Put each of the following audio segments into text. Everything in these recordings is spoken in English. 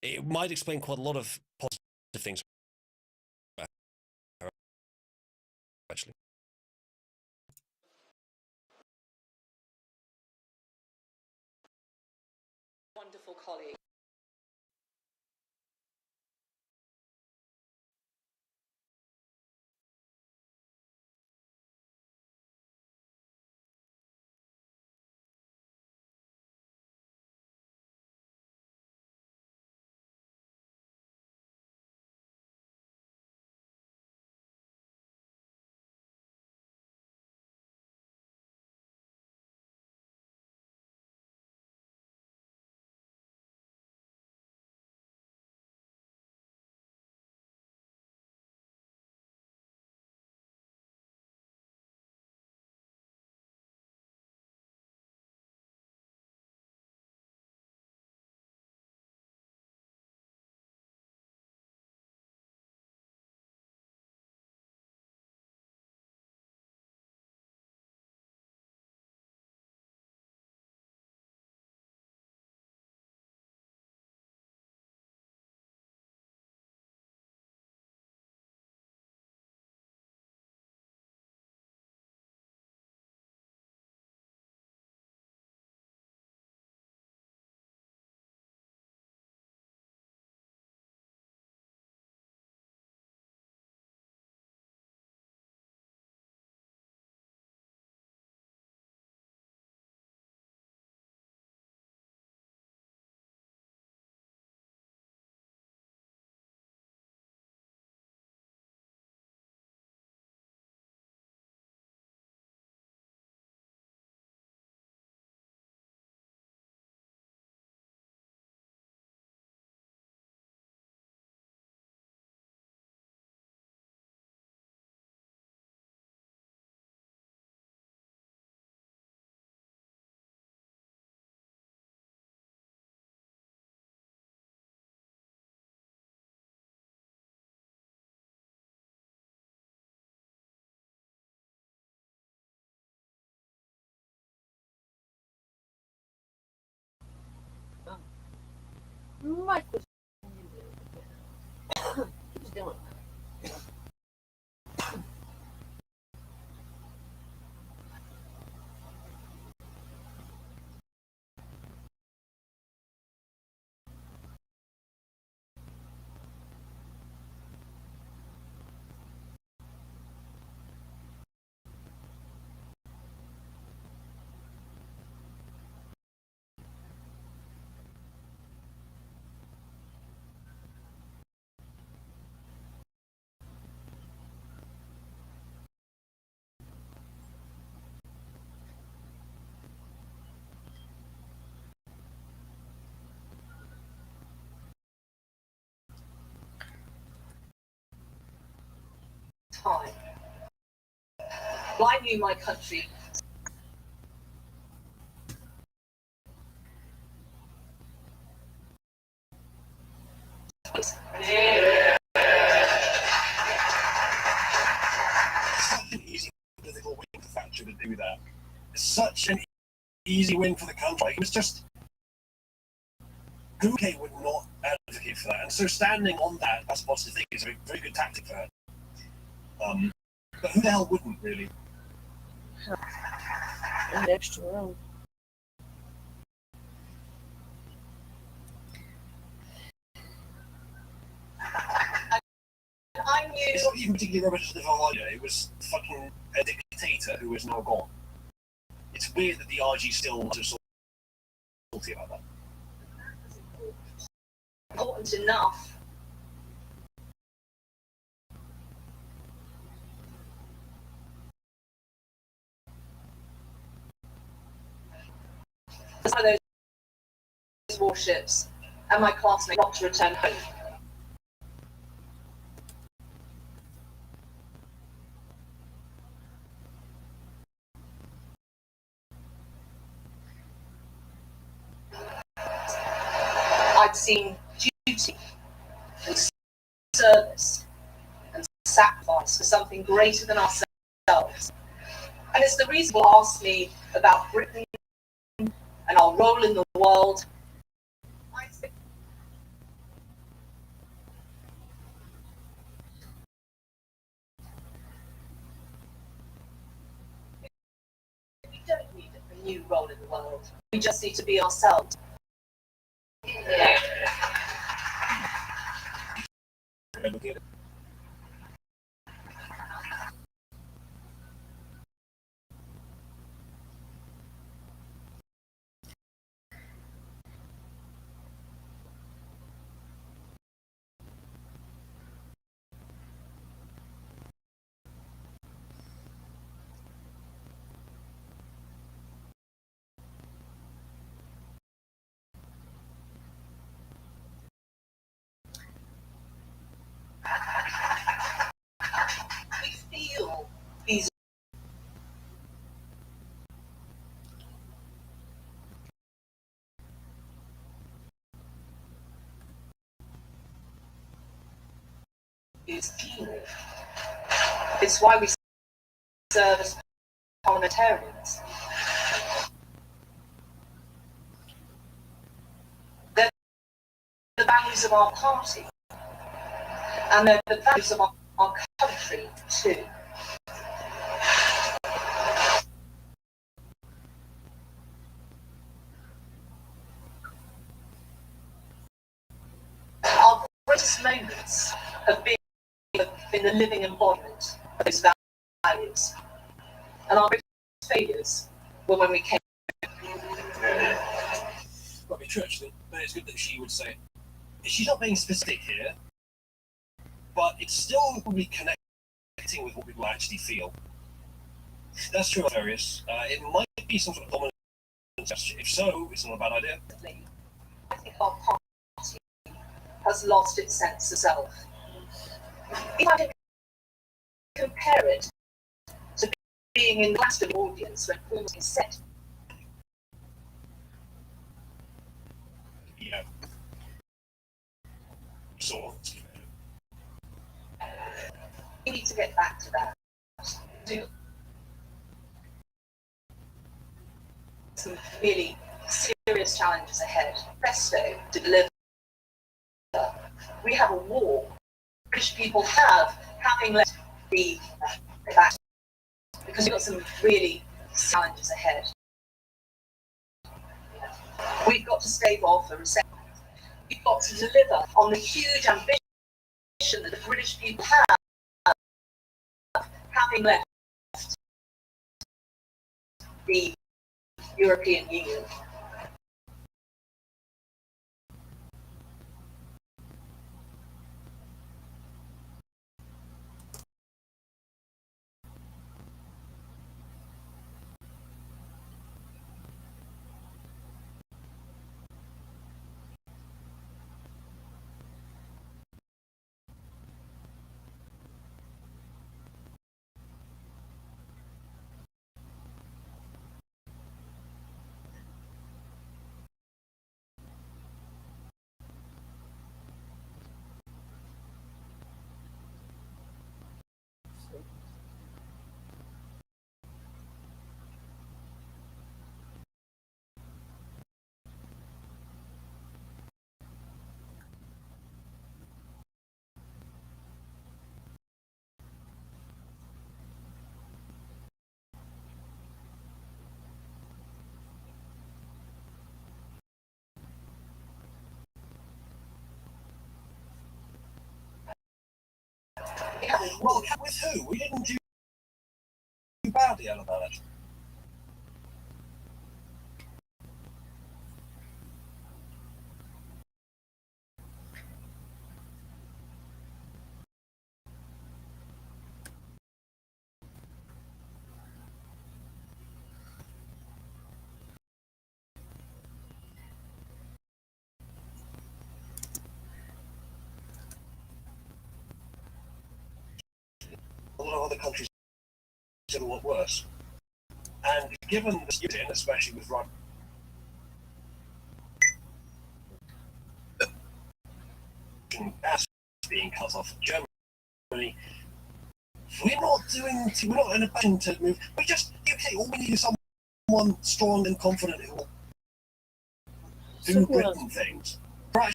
it might explain quite a lot of positive things about her, actually. Wonderful colleague. Michael. He's doing that. Time. Well, I knew my country. Yeah. Such an easy political win for Thatcher to do that. Such an easy win for the country. It was just who would not advocate for that, and so standing on that as a positive thing is a very good tactic for her. But who the hell wouldn't, really? An extra room. I knew. It's not even particularly rubbish to the idea. It was fucking a dictator who is now gone. It's weird that the RG still so salty about that. Important enough. One of those warships and my classmate not to return home. I'd seen duty and service and sacrifice for something greater than ourselves. And it's the reason people ask me about Britain and our role in the world. new role in the world. We just need to be ourselves. Yeah. We feel these. It's why we serve as parliamentarians. They're the values of our party, and they're the values of our country too. Our greatest moments have been the living embodiment of those values, and our greatest failures were when we came. Might be true actually, but it's good that she would say she's not being specific here, but it's still probably connecting with what people actually feel. That's true of areas. It might be some sort of dominant. If so, it's not a bad idea. I think our party has lost its sense of self. If I can compare it to being in the last of the audience when Paul was set. Yeah. Sort. We need to get back to that. Some really serious challenges ahead. Presto to deliver. We have a war. British people having let the back because we've got some really challenges ahead. We've got to stave off a recession. We've got to deliver on the huge ambition that the British people have, having left the European Union. Well, with who? We didn't do badly out of that. A lot of other countries did a lot worse. And given the student, especially with Russian gas being cut off from Germany, we're not in a position to move. UK, all we need is someone strong and confident who will do Britain things. Right,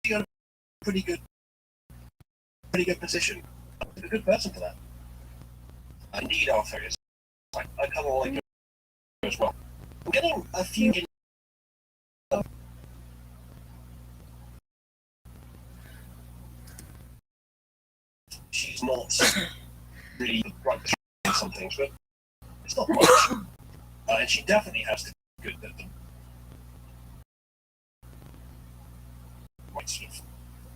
you're in a pretty good position. A good person for that. I need our figures. I come all like as well. I'm getting a few. She's not really right in some things, but it's not much. And she definitely has the good, the right sort of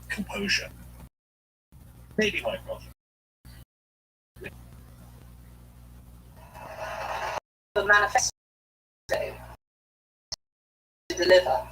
composure. Maybe my brother. The manifesto to deliver.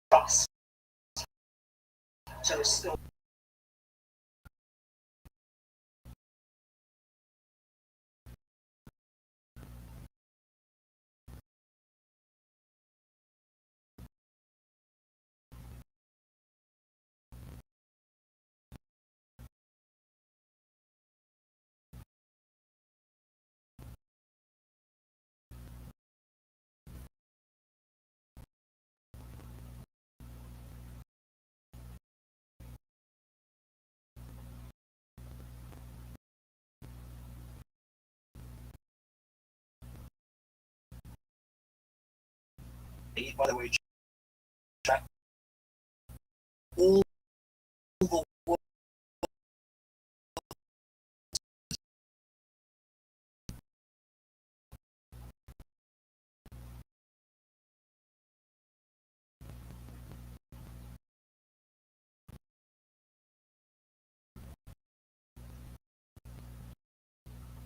Trust to restore. By the way, chat, all the world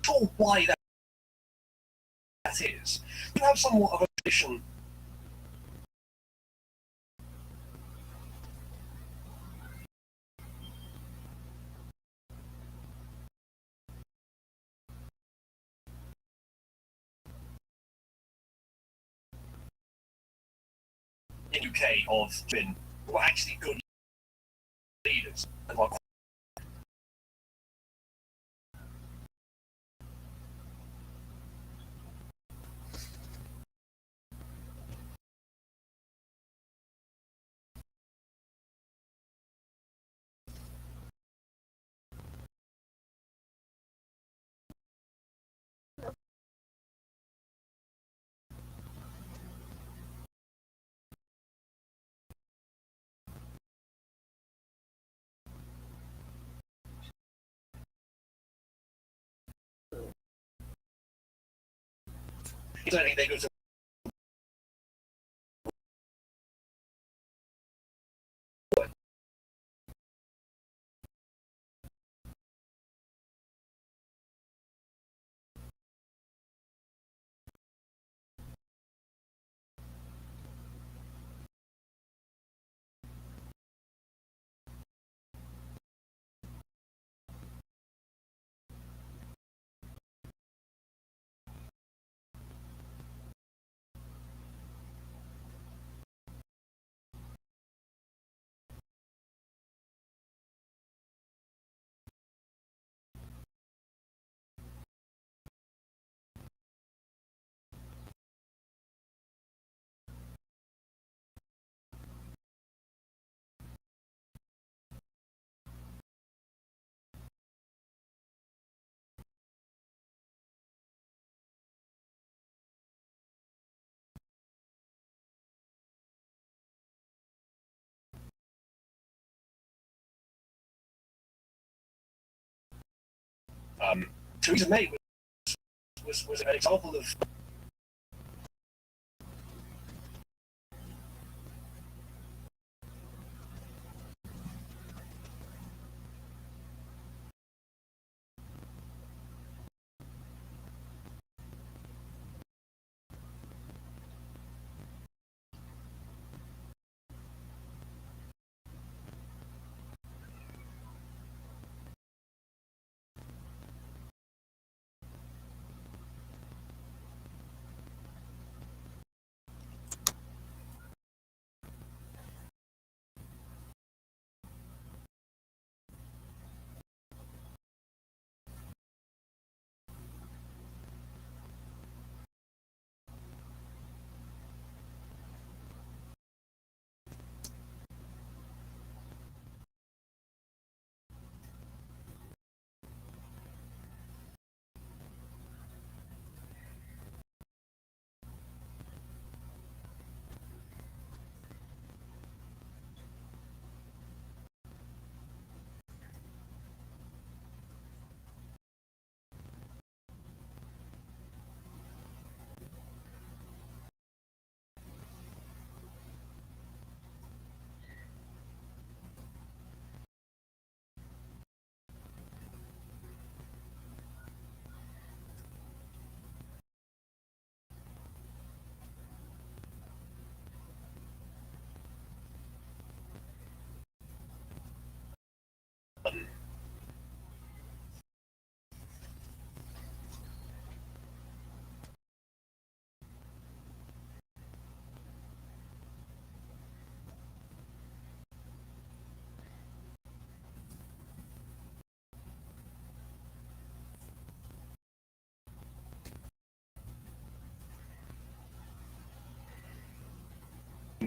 sure why that is. You have somewhat of a tradition. In UK of been who are actually good leaders and are certainly they go to Theresa May was an example of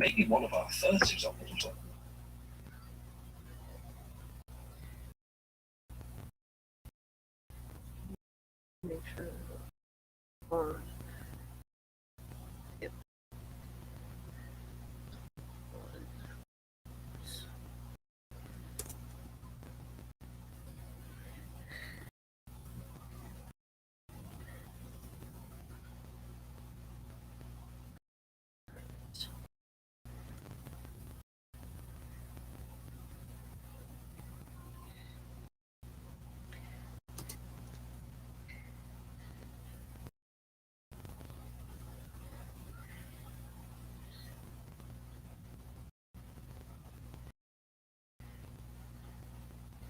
maybe one of our first examples or something. Make sure. Or, yep.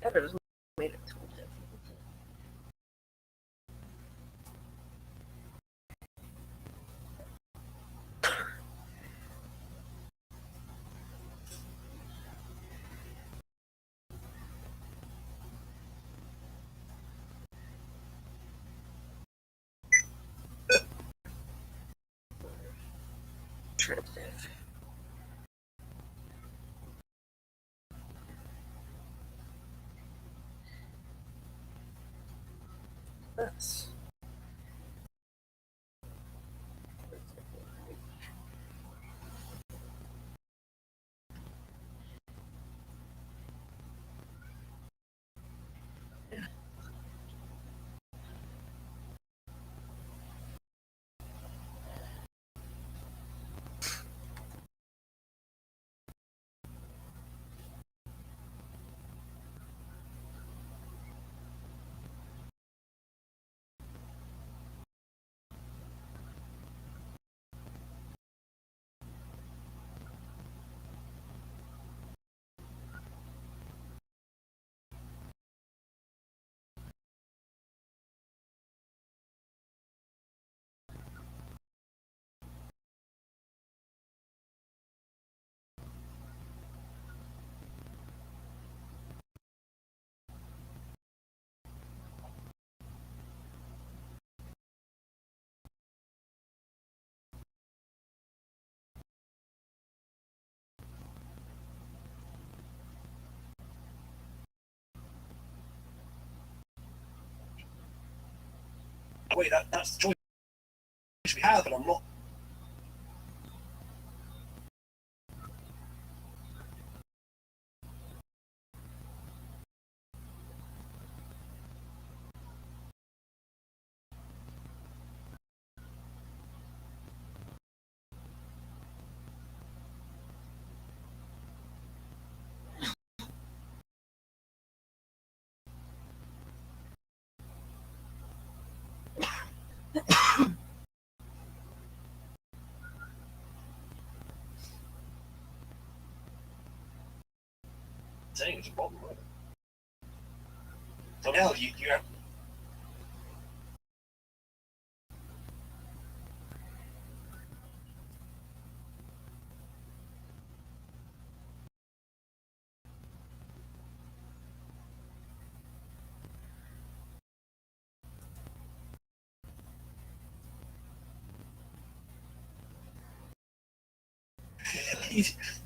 Editors made it too difficult. Transitive. That's Wait, that's the choice we have, and I'm not. Saying it's a problem, right? So now you have.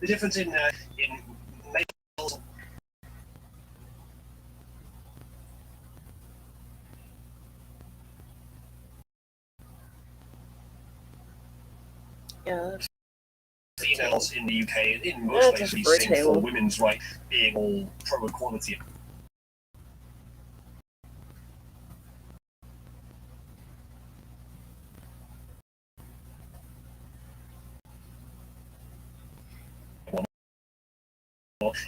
The difference in males. yeah. That's Females in the UK, in most That's places, for a sing for table. women's right being all pro-equality.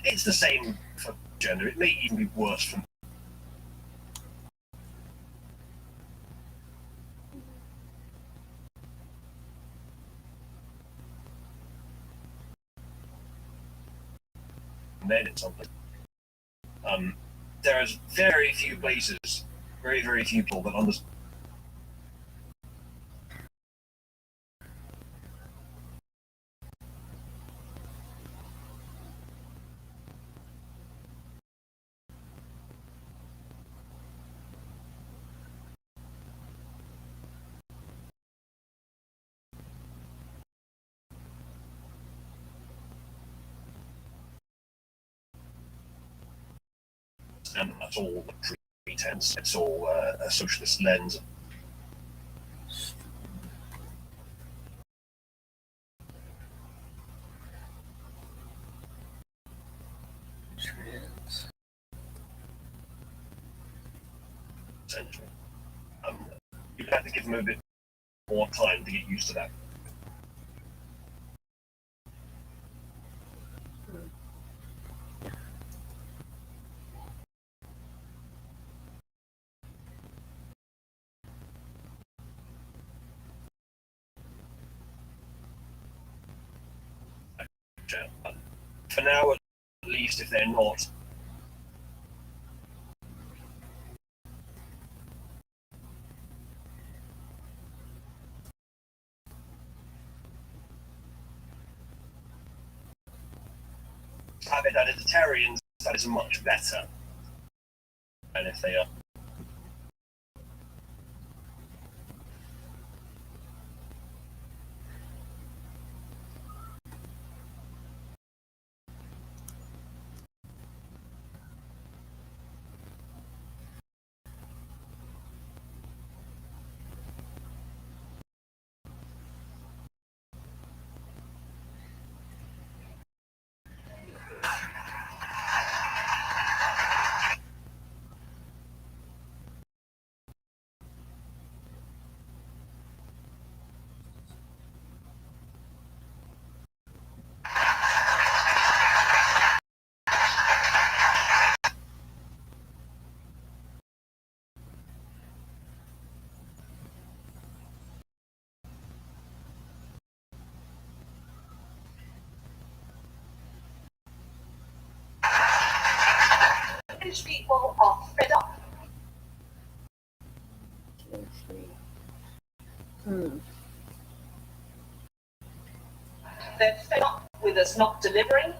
It's the same for gender. It may even be worse for men in something. There is very few places, very, very few people that understand. and that's all the pretense. It's all a socialist lens. Trans. Essentially, you'd have to give them a bit more time to get used to that. For now, at least, if they're not. Have it identitarians, that is much better. And if they are. British people are fed up. They're fed up with us not delivering.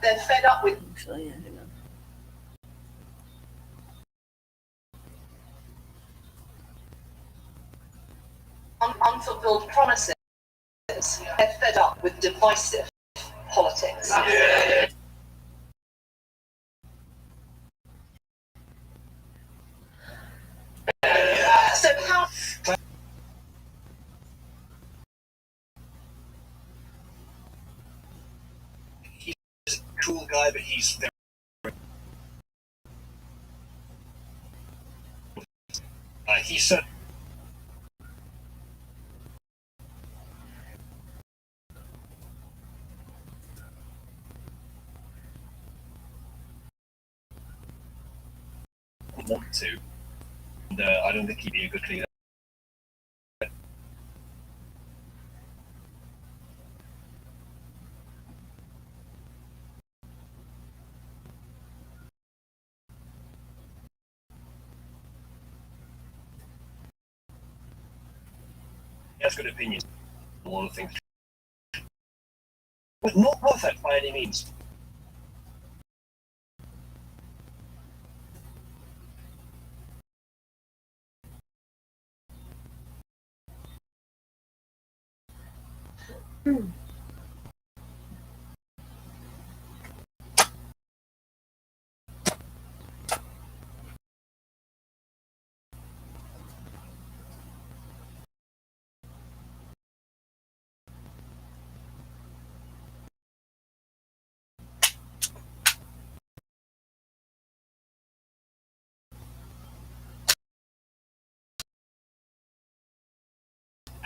They're fed up with Actually, I don't know. unfulfilled promises. They're fed up with divisive politics. So how? He's a cool guy, but he's very. He said. Want to. And, I don't think he'd be a good leader. He has good opinions on a lot of things. But not perfect by any means.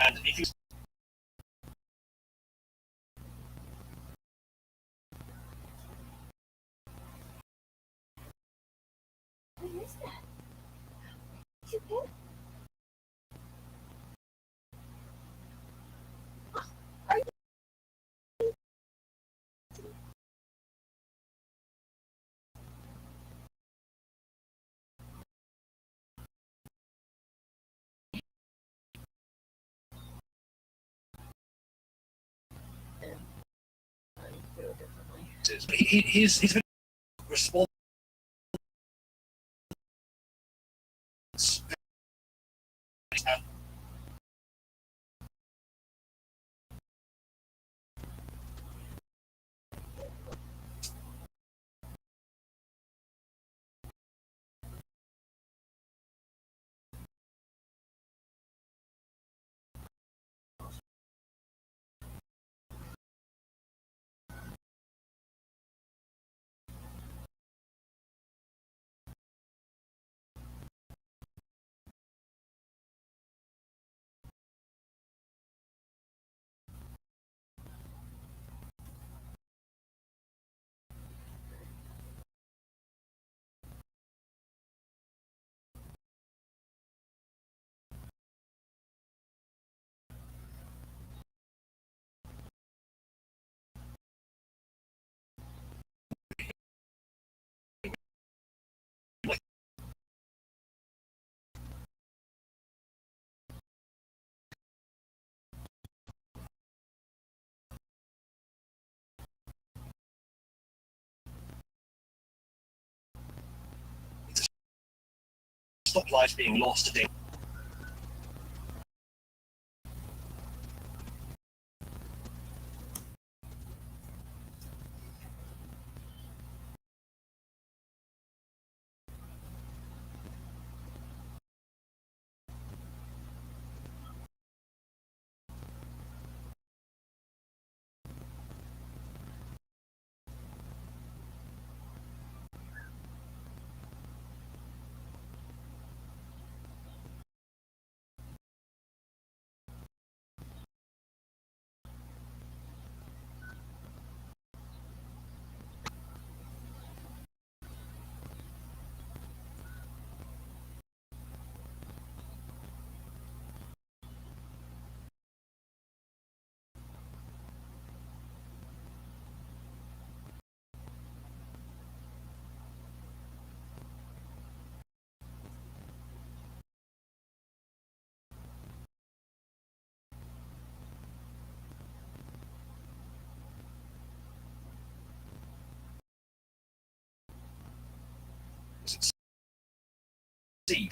And if you What is that? Is it good? Are you? I feel differently. his response stop lives being lost today. See,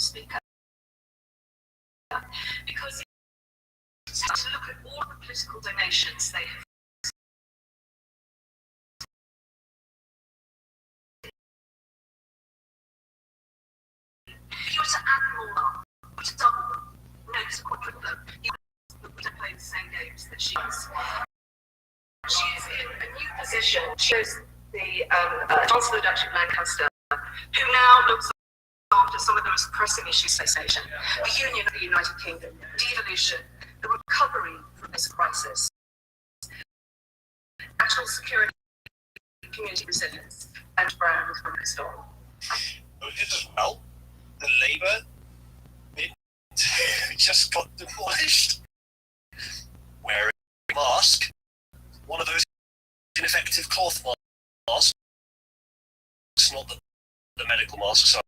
speak out, because it's to look at all the political donations they have. If you were to add them all up, to double them, notice a quadruple them, you would play the same games that she is. She is in a new position. She is the Chancellor Duchy of Lancaster, who now looks after some of the most pressing issues facing the nation: the union of the United Kingdom, devolution, the recovery from this crisis, national security, community resilience, and brand focused on. Notice as well, the Labour bit just got demolished. Wearing a mask, one of those ineffective cloth masks, not the medical masks are.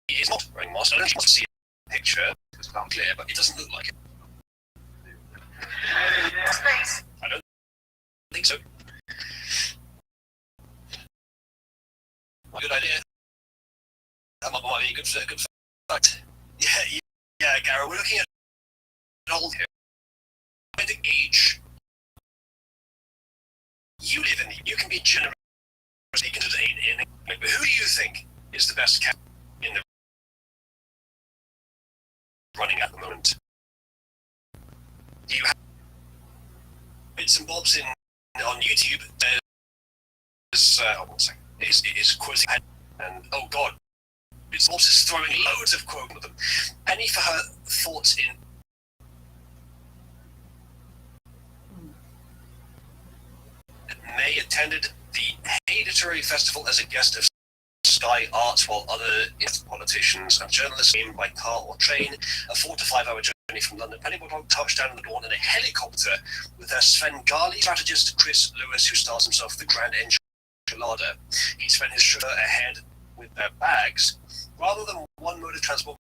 He is not wearing a mask. I don't want to see a picture, it's not clear, but it doesn't look like it. Space. I don't think so. Good idea. That might be a good fact. Yeah, Gareth, we're looking at an old here. By the age you live in, you can be generously considered in. But who do you think is the best cat in the running at the moment? Do you have bits and bobs on YouTube? There's one second. It is quoting, and oh god, bits and bobs is throwing loads of quotes at them. Penny for her thoughts in. May attended the Hay Literary Festival as a guest of Sky Arts, while other politicians and journalists came by car or train. A 4 to 5 hour journey from London. Penny Mordaunt touched down in the dawn in a helicopter with her Svengali strategist Chris Lewis, who stars himself with the Grand Enchilada. He spent his sugar ahead with their bags. Rather than one mode of transport,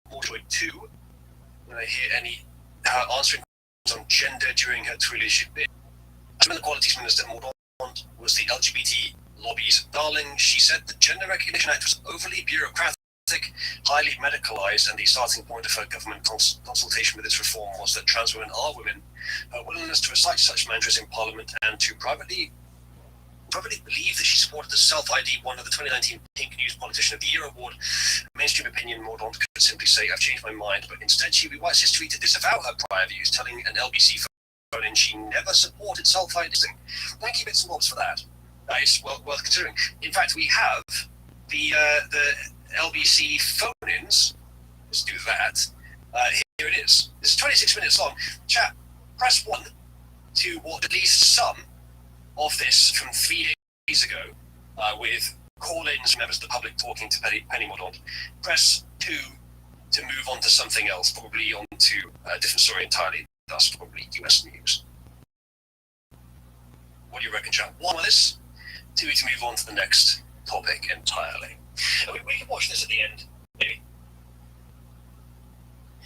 more to two. When I hear any answering on gender during her leadership bid. As when the Qualities Minister Mordaunt was the LGBT lobby's darling, she said the Gender Recognition Act was overly bureaucratic, highly medicalised, and the starting point of her government consultation with its reform was that trans women are women. Her willingness to recite such mantras in Parliament and to privately believe that she supported the self-ID won of the 2019 Pink News Politician of the Year award. Mainstream opinion, Mordaunt could simply say, "I've changed my mind," but instead she rewrites history to disavow her prior views, telling an LBC phone-in she never supported self-ID. Thank you, bits and bobs, for that. That is worth considering. In fact, we have the LBC phone-ins. Let's do that. Here it is. This is 26 minutes long. Chat, press 1 to watch at least some of this from 3 days ago with call-ins, members of the public talking to Penny Mordaunt. Press 2 to move on to something else, probably onto a different story entirely, thus probably US news. What do you reckon, chat? 1 on this, 2 to move on to the next topic entirely. We can watch this at the end, maybe.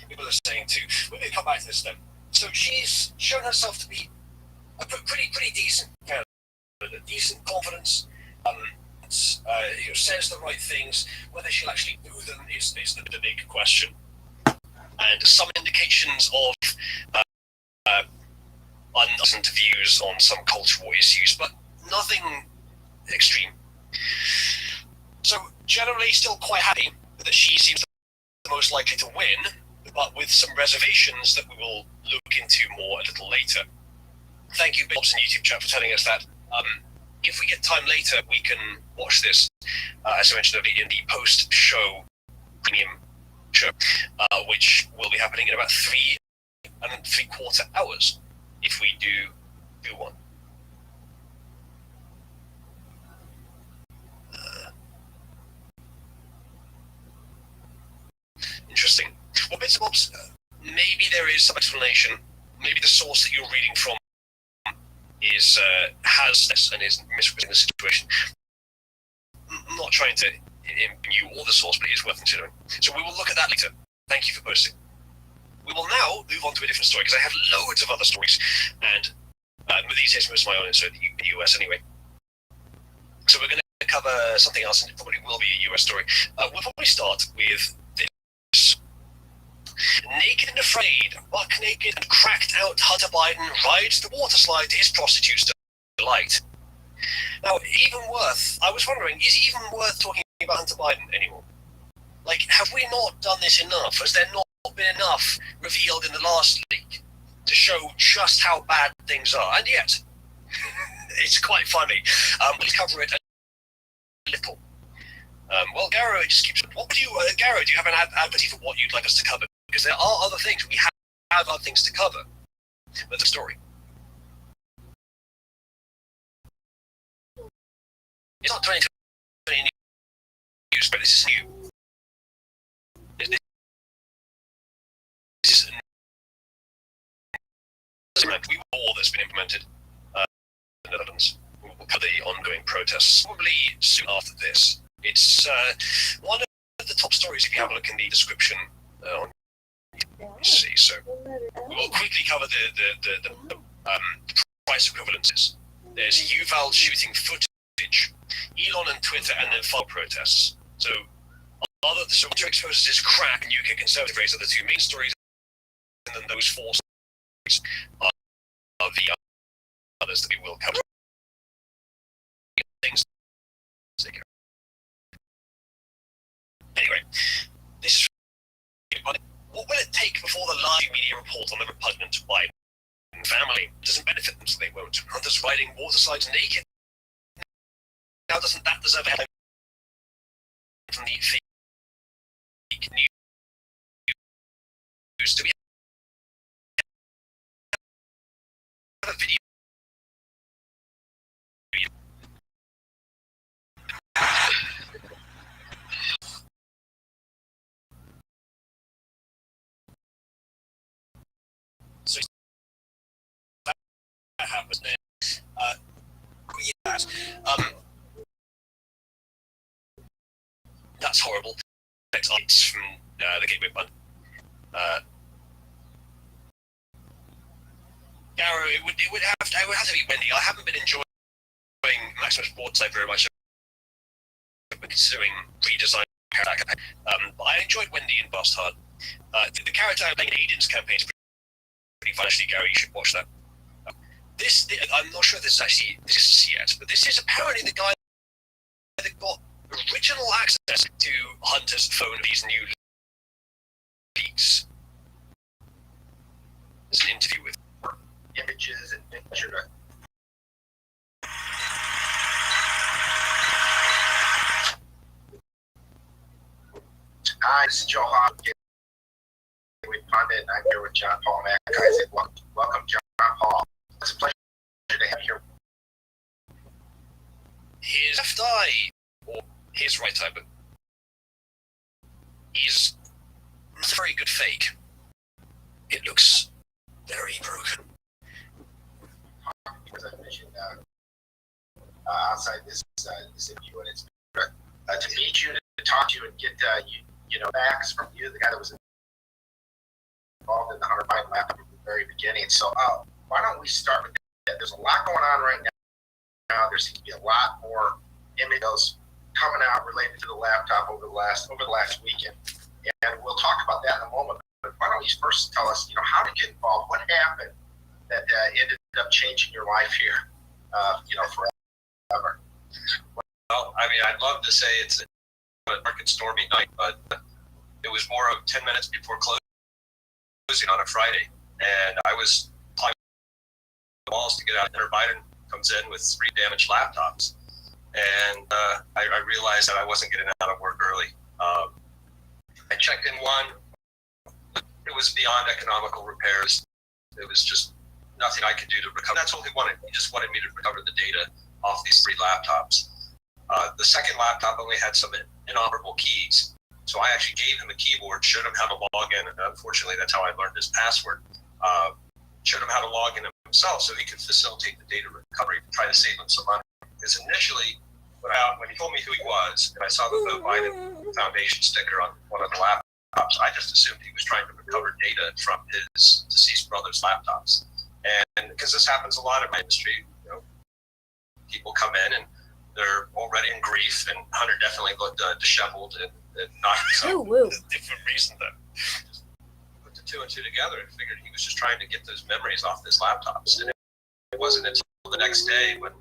People are saying too. We're going to come back to this then. So she's shown herself to be a pretty decent candidate, decent confidence. Says the right things. Whether she'll actually do them is the big question. And some indications of unpleasant views on some cultural issues, but nothing extreme. So generally still quite happy that she seems the most likely to win, but with some reservations that we will look into more a little later. Thank you, Bobs in YouTube chat, for telling us that. If we get time later, we can watch this, as I mentioned earlier, in the post-show premium show, which will be happening in about 3 3/4 hours, if we do one. Interesting. Well, bits and bobs, maybe there is some explanation. Maybe the source that you're reading from has this and is misrepresenting the situation. I'm not trying to imbue all the source, but it is worth considering. So we will look at that later. Thank you for posting. we will now move on to a different story, because I have loads of other stories, and these days most of my audience are in the US anyway. So we're going to cover something else, and it probably will be a US story. We'll probably start with this. Naked and afraid, buck naked and cracked out Hunter Biden rides the water slide to his prostitute's delight. Now, I was wondering, is it even worth talking about Hunter Biden anymore? Like, have we not done this enough? Has there not been enough revealed in the last leak to show just how bad things are? And yet, it's quite funny. We'll cover it a little. Well, Garo, it just keeps... What would you... Garo, do you have an advocacy for what you'd like us to cover? Because there are other things. We have other things to cover with the story. It's not 2020 news, but this is new. This is we war that's been implemented in the Netherlands. We'll cover the ongoing protests probably soon after this. It's one of the top stories if you have a look in the description on see. So we'll quickly cover the price equivalences. There's Yuval shooting footage, Elon and Twitter, and then file protests. So Twitter exposes his crack and UK Conservative race are the two main stories, and then those four stories are the others that we will cover. Anyway, this is what will it take before the live media report on the repugnant Biden family doesn't benefit them, so they won't? Hunters riding water slides naked. Now, doesn't that deserve a headline from the fake news? Do we have a video? So that happens then. That's horrible. It's from the Gateway Bun. Garo, it would have to be Wendy. I haven't been enjoying Maximus Broadside very much. I've been considering redesigning character. But I enjoyed Wendy in Bust Hard. The character playing in Aiden's campaign is pretty fun, actually, Gary. You should watch that. I'm not sure if this actually exists yet, but this is apparently the guy that got original access to Hunter's phone of these new leaks. There's an interview with images and picture. Hi, this is Joe Hawk. With Pundit, I'm here with John Paul Isaac. Welcome, John Paul. It's a pleasure to have you here. His left eye, or his right eye, but he's not a very good fake. It looks very broken. As I mentioned outside this interview, and it's to meet you, to talk to you, and get facts from you, the guy that was involved in the Hunter Biden laptop from the very beginning. So why don't we start with that? There's a lot going on right now. There seems to be a lot more images coming out related to the laptop over the last weekend, and we'll talk about that in a moment. But why don't you first tell us, how to get involved? What happened that ended up changing your life here, forever? Well, I mean, I'd love to say it's a dark and stormy night, but it was more of 10 minutes before closing on a Friday, and I was climbing the walls to get out. Hunter Biden comes in with 3 damaged laptops, and I realized that I wasn't getting out of work early. I checked in one. It was beyond economical repairs. It was just nothing I could do to recover. That's all he wanted. He just wanted me to recover the data off these 3 laptops. The second laptop only had some inoperable keys. So I actually gave him a keyboard, showed him how to log in, and unfortunately that's how I learned his password. Showed him how to log in himself so he could facilitate the data recovery, try to save him some money. Because initially, when he told me who he was, and I saw the Vote Biden Foundation sticker on one of the laptops, laptops. I just assumed he was trying to recover data from his deceased brother's laptops. And because this happens a lot in my industry, people come in and they're already in grief, and Hunter definitely looked disheveled and not Ooh, woo. a different reason than just put the two and two together and figured he was just trying to get those memories off his laptops. And it wasn't until the next day when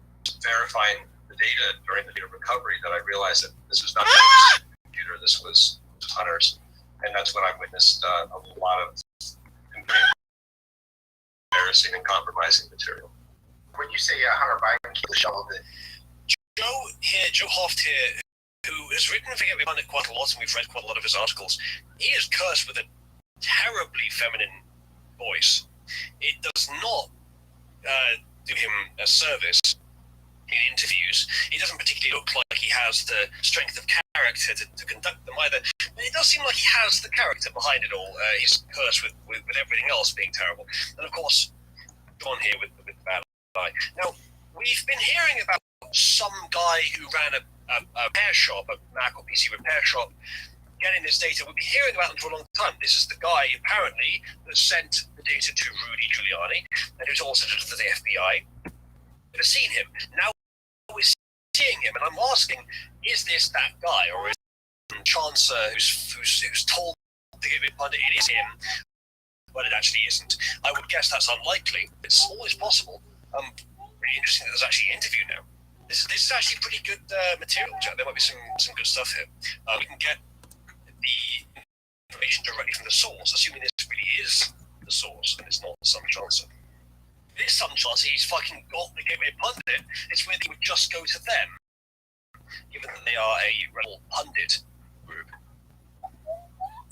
verifying the data during the data recovery that I realized that this was not Joe's computer, this was Hunter's. And that's when I witnessed a lot of embarrassing and compromising material. When you say Hunter Biden killed the shovel, Joe Hoft here, who has written Forget Me Pundit quite a lot, and we've read quite a lot of his articles, he is cursed with a terribly feminine voice. It does not do him a service in interviews. He doesn't particularly look like he has the strength of character to conduct them either, but it does seem like he has the character behind it all. He's cursed with everything else being terrible. And of course, John here with the bad eye. Now, we've been hearing about some guy who ran a repair shop, a Mac or PC repair shop, getting this data. We've been hearing about him for a long time. This is the guy, apparently, that sent the data to Rudy Giuliani, and who's also to the FBI. Never seen him. Now we're seeing him, and I'm asking, is this that guy, or is it Chancellor who's told to give it pundit it is him, but it actually isn't? I would guess that's unlikely. It's always possible. Really interesting that there's actually an interview now. This is actually pretty good material, Jack. There might be some good stuff here. We can get the information directly from the source, assuming this really is the source and it's not some Chancellor. If it is some Chancellor, he's fucking got the Gateway Pundit. It's where they would just go to them, given that they are a rebel pundit group,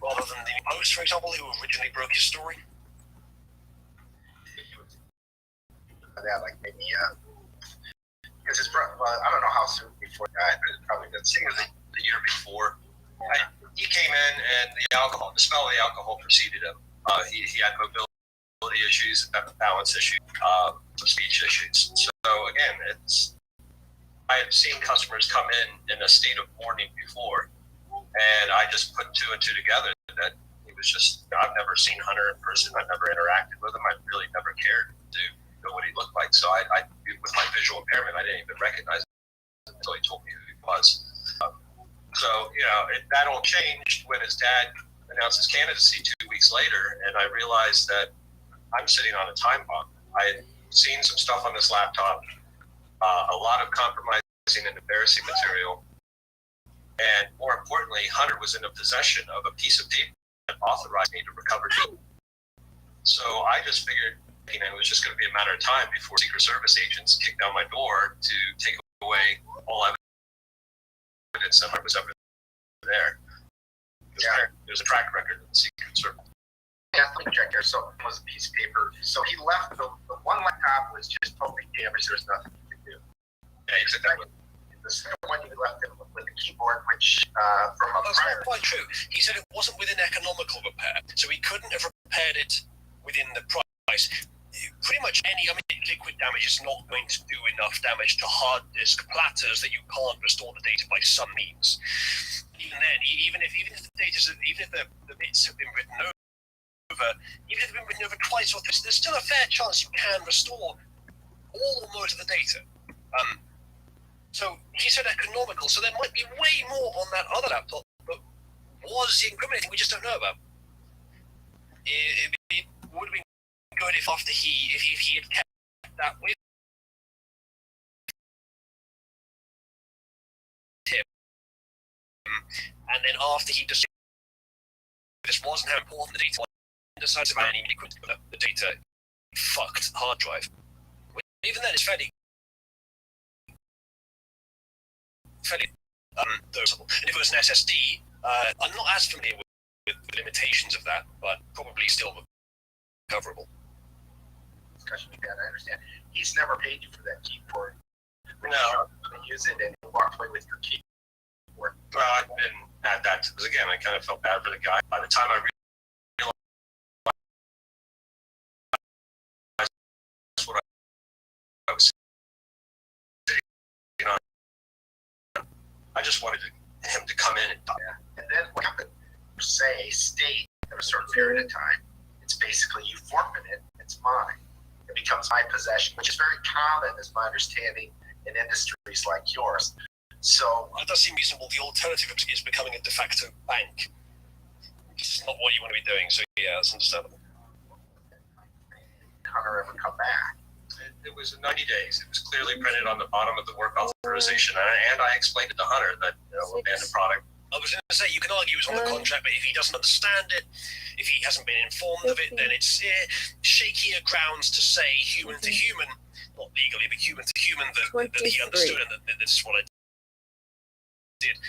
rather than the Post, for example, who originally broke his story. that like maybe because his brother, well, I don't know how soon before he died, but probably the The year before, he came in and the smell of the alcohol preceded him. He had mobility issues, balance issues, speech issues. So again, I had seen customers come in a state of mourning before, and I just put two and two together that he was just, I've never seen Hunter in person. I've never interacted with him. I really never cared to know what he looked like. So I with my visual impairment, I didn't even recognize him until he told me who he was. So, that all changed when his dad announced his candidacy 2 weeks later, and I realized that I'm sitting on a time bomb. I had seen some stuff on this laptop, a lot of compromising and embarrassing material, and more importantly, Hunter was in a possession of a piece of paper that authorized me to recover data. So I just figured, it was just going to be a matter of time before Secret Service agents kicked down my door to take away all evidence that I was ever there. There's a track record of the Secret Service. Yeah, let me check here. So it was a piece of paper. So he left the one laptop was just totally damaged. There was nothing he could do. Yeah, exactly. The second one he left him with the keyboard, which from a That's prior. not quite true. He said it wasn't within economical repair, so he couldn't have repaired it within the price. Pretty much liquid damage is not going to do enough damage to hard disk platters that you can't restore the data by some means. Even then, even if the bits have been written over, even if they've been written over twice or this, there's still a fair chance you can restore all or most of the data. So he said economical, so there might be way more on that other laptop, but was he incriminating? We just don't know about. It would have been good if after if he had kept that with him, and then after he decided this wasn't how important the data was, decided to ban the data fucked hard drive. Even then, it's fairly dosable. And if it was an SSD, I'm not as familiar with the limitations of that, but probably still recoverable. Discussion like that, I understand. He's never paid you for that keyboard. No. Use it and walk away with your keyboard. Well, I've been at that because again, I kind of felt bad for the guy. By the time I realized what I was saying, I just wanted him to come in and talk. Yeah. And then what happened? say state in a certain period of time, it's basically you forfeit it. It's mine. It becomes my possession, which is very common, is my understanding, in industries like yours. So That does seem reasonable. The alternative is becoming a de facto bank. It's not what you want to be doing, so yeah, that's understandable. Hunter ever come back? It was 90 days. It was clearly printed on the bottom of the work authorization, and I explained it to Hunter that abandoned product. I was going to say, you can argue it's on the contract, but if he doesn't understand it, if he hasn't been informed of it, then it's shakier grounds to say human to human, not legally, but human to human, that he understood and that this is what I did.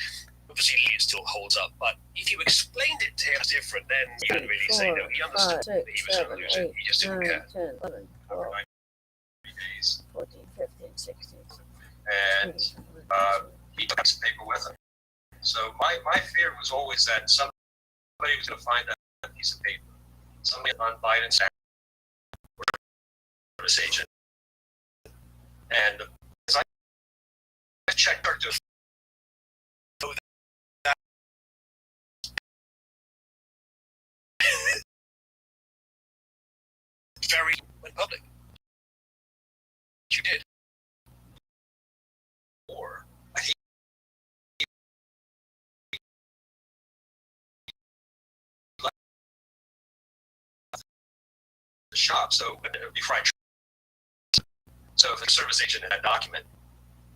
Obviously, it still holds up, but if you explained it to him as different, then you can really say, no, he understood that he was going to lose it. He just didn't care. 10, 11, 12, 90 days. 14, 15, 16. And he took some paper with him. So my fear was always that somebody was going to find that piece of paper. Somebody on Biden's service agent. And as I checked our very went public. You did. Or the shop, so before I so if the service agent had that document,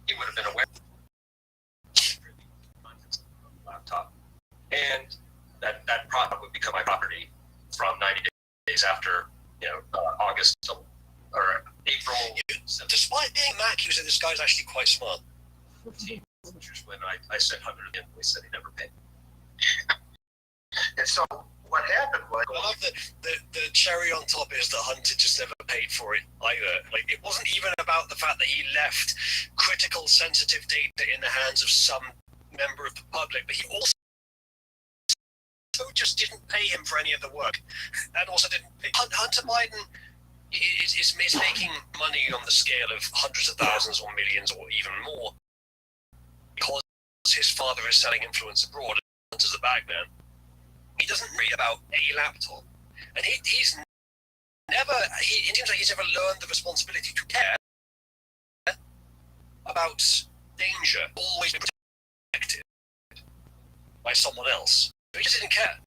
he would have been aware laptop. And that product would become my property from 90 days after, August or April. Despite being a Mac user, this guy's actually quite smart. When I sent Hunter the invoice that he never paid. And so what happened was, I love the cherry on top is that Hunter just never paid for it either. Like, it wasn't even about the fact that he left critical, sensitive data in the hands of some member of the public, but he also just didn't pay him for any of the work, and also didn't pay. Hunter Biden is making money on the scale of hundreds of thousands or millions or even more because his father is selling influence abroad. Hunter's the bag man. He doesn't read about a laptop, and he's never. It seems like he's never learned the responsibility to care about danger. Always been protected by someone else. He just didn't care.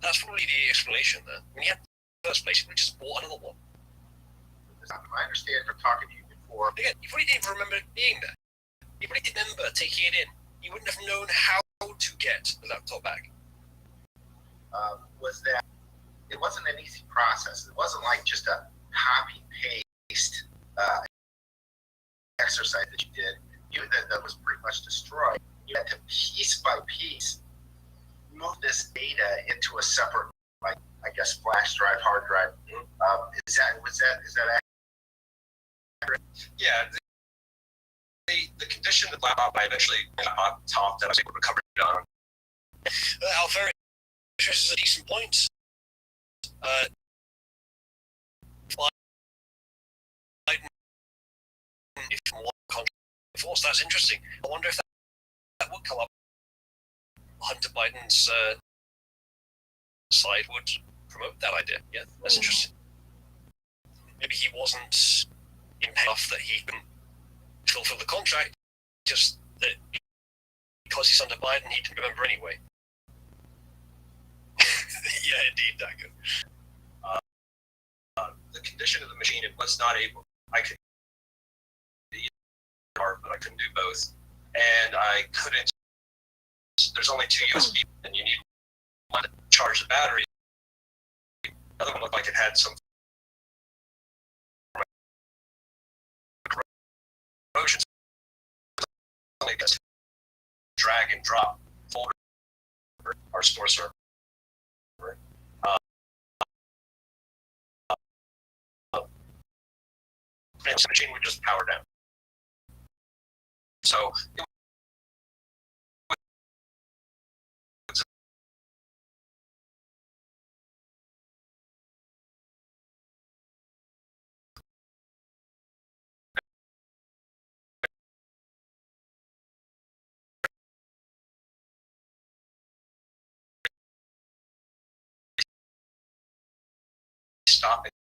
That's probably the explanation there. When he had the first place, he just bought another one. I understand from talking to you before. Again, you probably didn't remember being there. You probably didn't remember taking it in. You wouldn't have known how to get the laptop back. Was that it wasn't an easy process. It wasn't like just a copy paste exercise that you did. That was pretty much destroyed. You had to piece by piece move this data into a separate, like, I guess, flash drive, hard drive. Is that accurate? Yeah. The condition of the laptop I eventually got top that I was able to recover it on. Alpha is a decent point. Biden, if you want contract force, that's interesting. I wonder if that would come up. Hunter Biden's side would promote that idea. Yeah, that's interesting. Maybe he wasn't impaired enough that he couldn't fulfill the contract, just that because he's under Biden, he didn't remember anyway. Yeah, indeed, Dago. The condition of the machine, it was not able. I could but I couldn't do both, and I couldn't. There's only two USB, and you need one to charge the battery. The other one looked like it had some corrosion. Only gets drag and drop folder our store server. And the machine would just power down. So it stop it.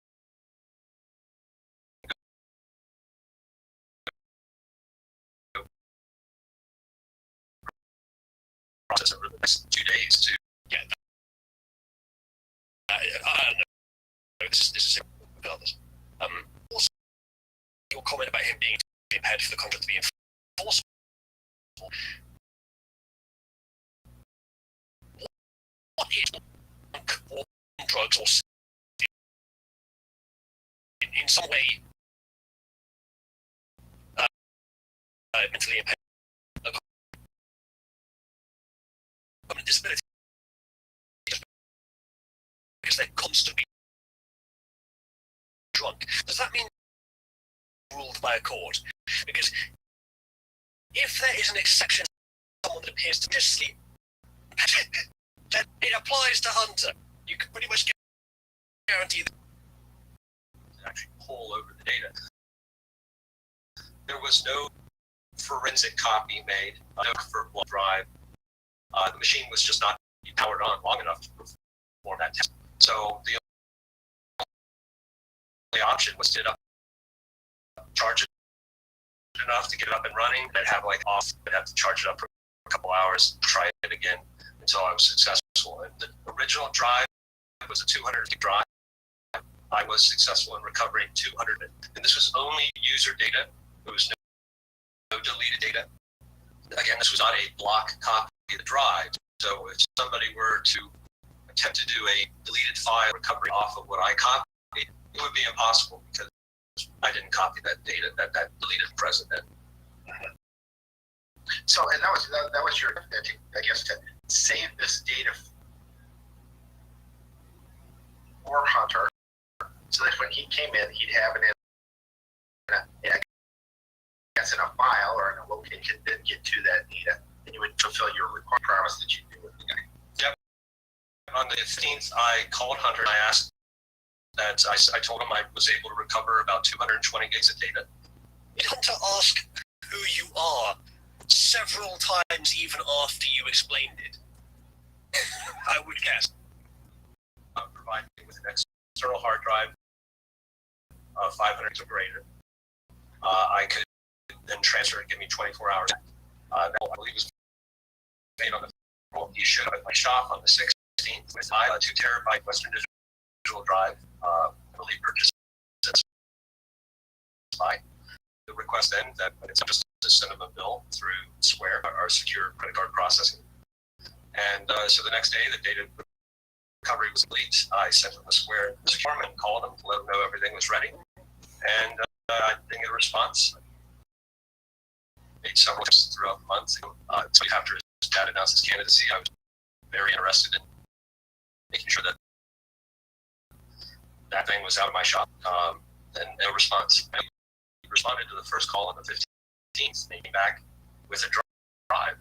Process over the next 2 days to get that. I don't know. This is regardless. Also, your comment about him being prepared for the contract to be enforceable. What is drunk or drugs or in some way mentally impaired, a disability, because they're constantly drunk? Does that mean ruled by a court? Because if there is an exception to someone that appears to just sleep, then it applies to Hunter. You can pretty much guarantee that actually pull over the data. There was no forensic copy made for blood drive. The machine was just not powered on long enough to perform that test. So the only option was to charge it enough to get it up and running, then have like off, but have to charge it up for a couple hours, try it again until I was successful. And the original drive was a 200 gig drive. I was successful in recovering 200, and this was only user data. There was no deleted data. Again, this was not a block copy of the drive. So if somebody were to attempt to do a deleted file recovery off of what I copied, it would be impossible because I didn't copy that data, that deleted present. So, and that was your, I guess, to save this data for Hunter, so that when he came in, he'd have it in a file or in a location, then get to that data, and you would fulfill your promise that you do with the guy. Yep. On the 15th, I called Hunter and I asked that I told him I was able to recover about 220 gigs of data. Did Hunter ask who you are several times even after you explained it? I would guess. Provided me with an external hard drive of 500 or greater. I could then transfer it, give me 24 hours. That I believe was made on the he showed up at my shop on the 16th with my 2 terabyte Western Digital drive. I believe purchased by the request then that it's just to send them a bill through Square, our secure credit card processing. And so the next day, the data recovery was complete. I sent them a Square form and called them to let them know everything was ready. And I didn't get a response. Made several trips throughout the month. So after his dad announced his candidacy, I was very interested in making sure that that thing was out of my shop. And no response. He responded to the first call on the 15th, and he came back with a drive.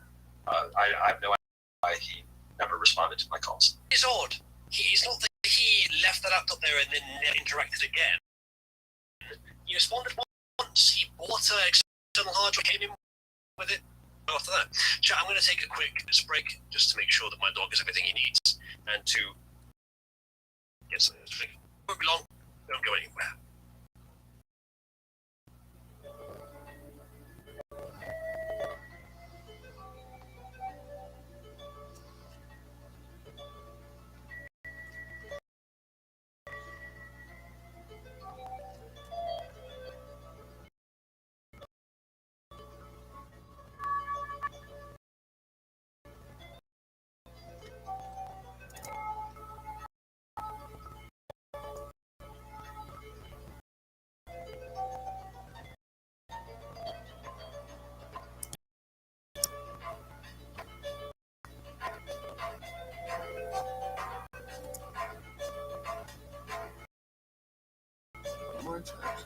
I have no idea why he never responded to my calls. It's odd. It's not that he left that laptop there and then never interacted again. He responded once. He bought an external hard drive, came in with it. After that, chat, I'm going to take a quick break just to make sure that my dog has everything he needs and to get something to drink. Won't be long. Don't go anywhere. More times.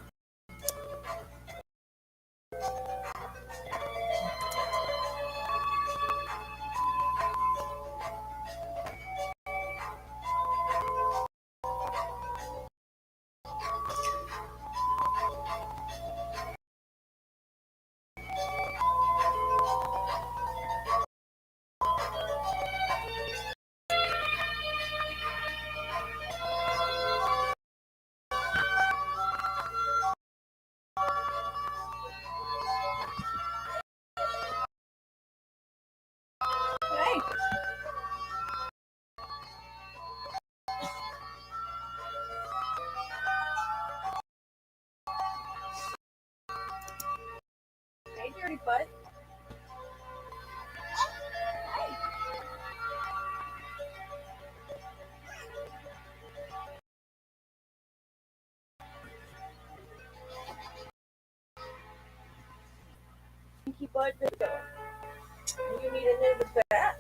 Hey, bud. Pinky bud, video. You need a nervous bath.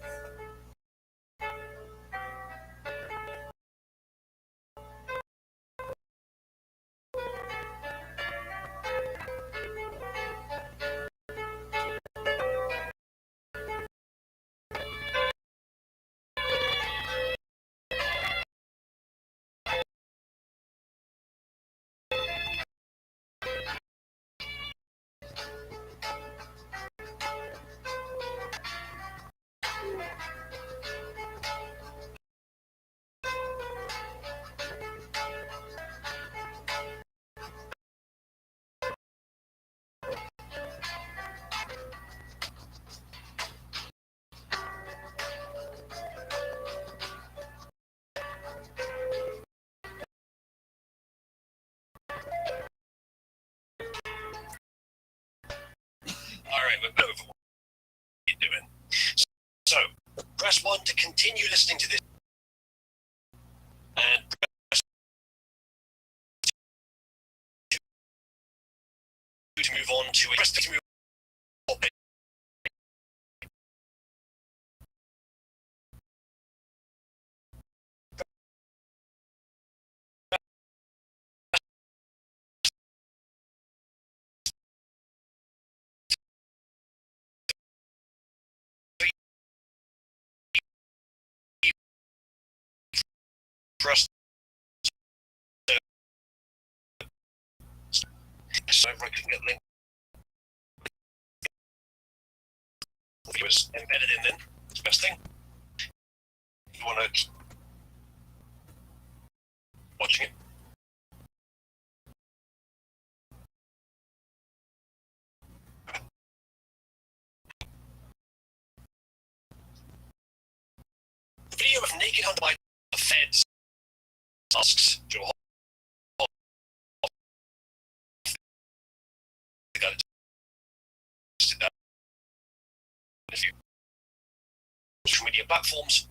Alright, we're over what you're doing. So, press 1 to continue listening to this. And press 2 to move on to press 3 to move on. Press so I can get link. It was embedded in then. It's the best thing. You want to keep watching it. The video of naked hunter by the feds asks Joe social media platforms.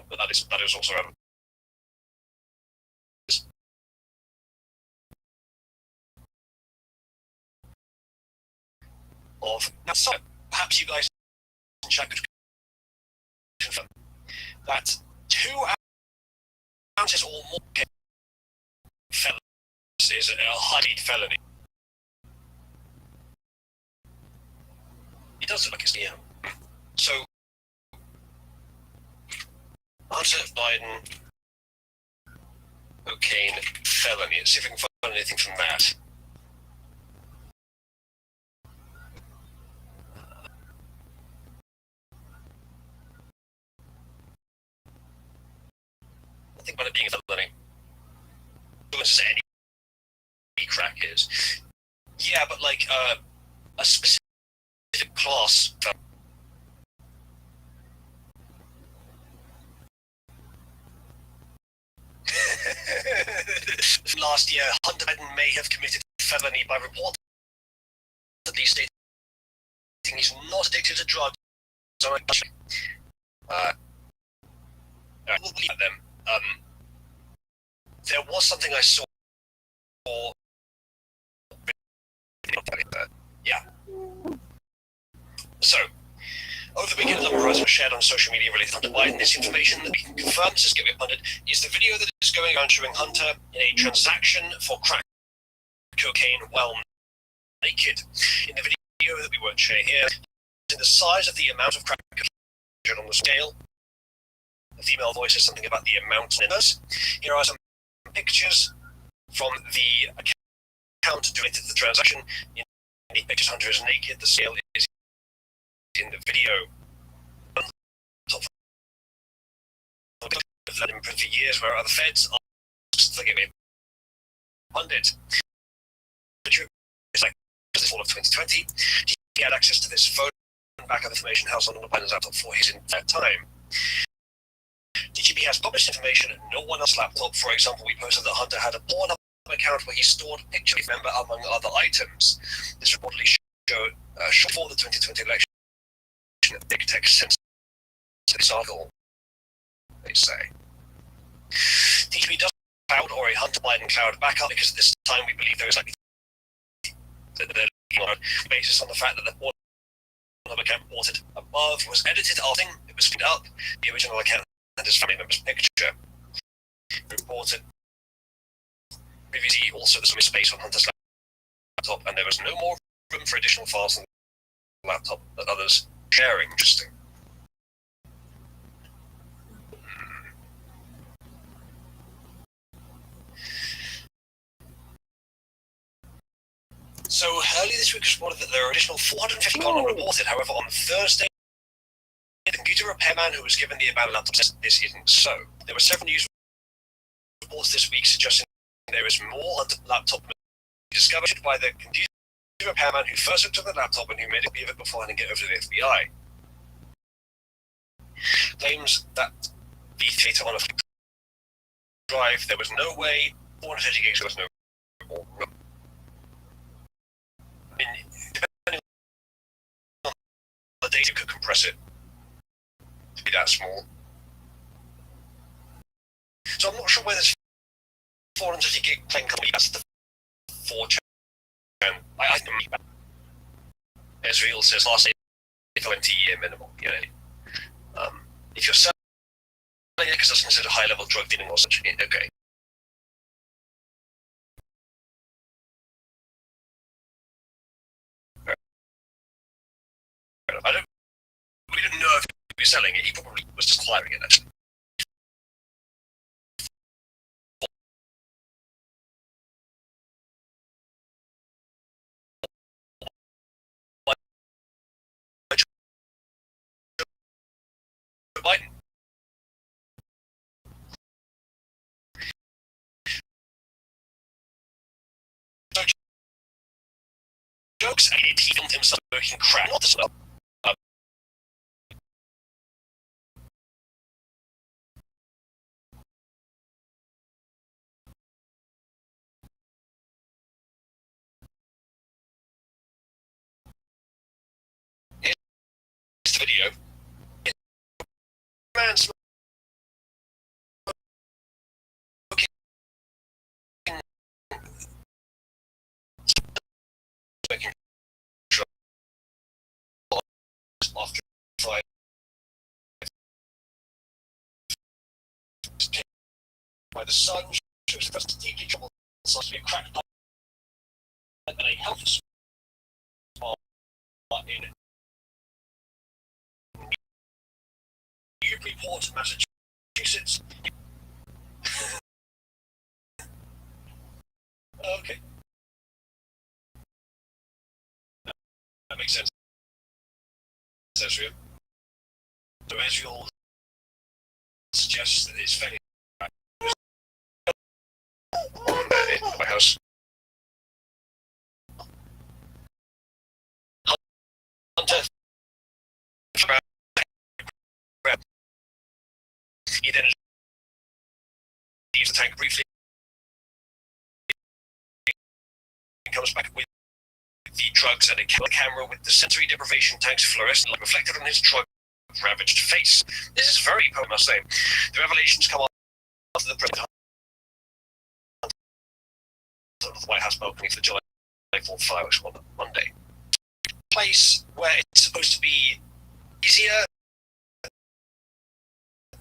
But that is also of now. So perhaps you guys in chat could confirm that 2 ounces or more felony is a high felony. It does look like it's So Hunter Biden cocaine felony. Let's see if we can find anything from that. Nothing about it being a felony. As any crack is. Yeah, but like a specific class. Last year, Hunter Biden may have committed felony by reportedly stating he's not addicted to drugs. So we'll leave them. There was something I saw. Yeah. So, over the weekend, a number of articles were shared on social media related to Hunter Biden. This information that we can confirm, this is Get Funded, is the video that is going around showing Hunter in a transaction for crack cocaine while naked. In the video that we won't share here, in the size of the amount of crack cocaine on the scale, the female voice says something about the amount in us. Here are some pictures from the account related to the transaction. In the pictures, Hunter is naked. The scale is in the video. I've led him for years where other feds asked to get me funded. fall of 2020. He had access to this phone and backup information housed on the Biden's laptop for his entire time. DGB has published information no one else's laptop. For example, we posted that Hunter had a Pornhub account where he stored pictures of a member among other items. This reportedly showed before the 2020 election. Big tech censored this article, they say. DGB doesn't have a cloud or a Hunter Biden cloud backup because at this time we believe there is likely that they're looking on a basis on the fact that the Pornhub account reported above was edited after it was cleaned up. The original account and his family member's picture. Reported previously also there's some space on Hunter's laptop and there was no more room for additional files on the laptop that others sharing. Interesting. So early this week was reported that there are additional 450 gone unreported. However, on Thursday, the computer repairman who was given the abandoned laptop says this isn't so. There were several news reports this week suggesting there is more on the laptop discovered by the computer repairman who first looked at the laptop and who made a copy of it beforehand and get over to the FBI. Claims that the data on a drive, there was no way, 450 gigs, there was no more room. I mean, depending on the data, you could compress it to be that small. So I'm not sure where this 450 gig plane company, that's the 4chan. I think Ezreal says last 20-year minimum. You know, if you're selling it because that's considered high level drug dealing or such, okay. We didn't know if he was selling it, he probably was just acquiring it actually. Biden. Jokes, and he filmed himself working crap. Not as well. Here's the video. Man's smoking after 5 by the sun shows the first deeply troubled size to be a cracked pipe and a health spot in Newburyport, Massachusetts. Okay. That makes sense. Ezreal. So Ezreal suggests that it's fairly in the White House. Hunter. He then leaves the tank briefly and comes back with the drugs and a camera with the sensory deprivation tank's fluorescent light reflected on his drug-ravaged face. This is very potent, I must say. The revelations come after the president of the White House balcony for the July 4th fireworks on Monday. Place where it's supposed to be easier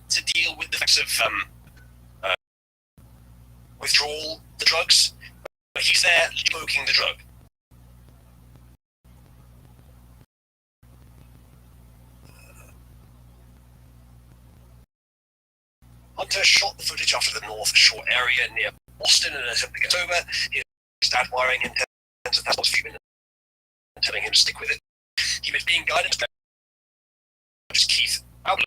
to deal with the effects of withdrawal, the drugs, but he's there smoking the drug. Hunter shot the footage after the North Shore area near Boston in an attempt to get sober. His dad wiring him tens of thousands of feet and telling him to stick with it. He was being guided by Keith Outlet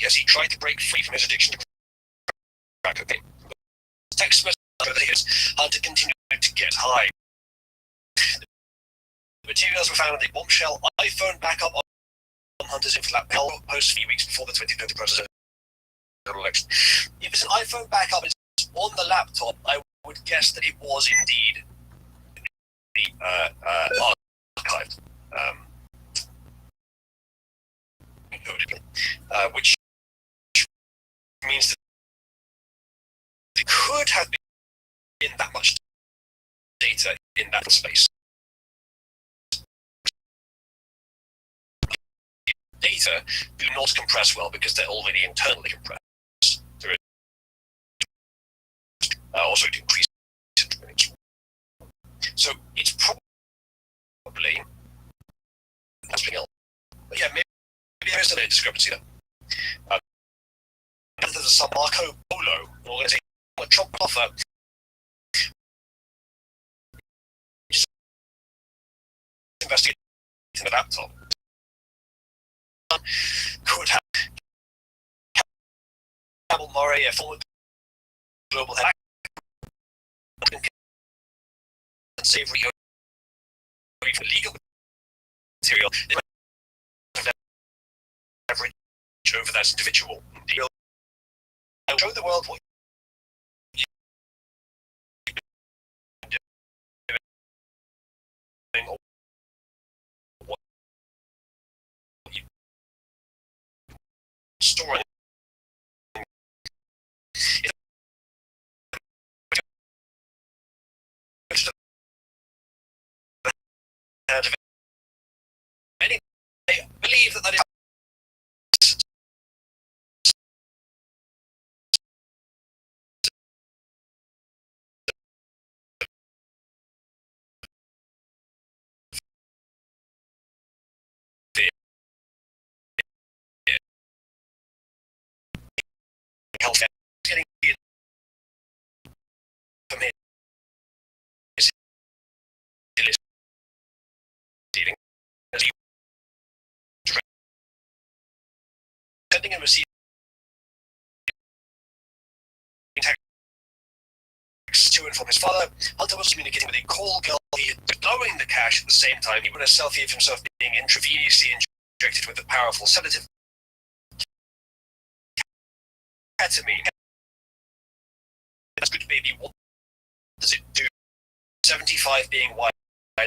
as he tried to break free from his addiction to crack cocaine. Text message over the years, Hunter continued to get high. The materials were found in a bombshell iPhone backup on Hunter's inflap post 3 weeks before the 2020 presidential election. If it's an iPhone backup, it's on the laptop, I would guess that it was indeed archived, which means that it could have been that much data in that space. Data do not compress well because they're already internally compressed. Also, it increases. So it's probably something else. But yeah, maybe there is a discrepancy there. There's some Marco Polo organization, a Trump offer. Just investigating the laptop. Could have Cabal Murray, a former global head, and savory legal material. They might leverage over that individual. I'll show the world what you've been doing, or what you storing. Many believe that is healthcare getting from here is dealing as you sending and receiving texts to and from his father. Hunter was communicating with a call girl, blowing the cash at the same time. He put a selfie of himself being intravenously injected with a powerful sedative ketamine. That's good, baby. What does it do? 75 being wide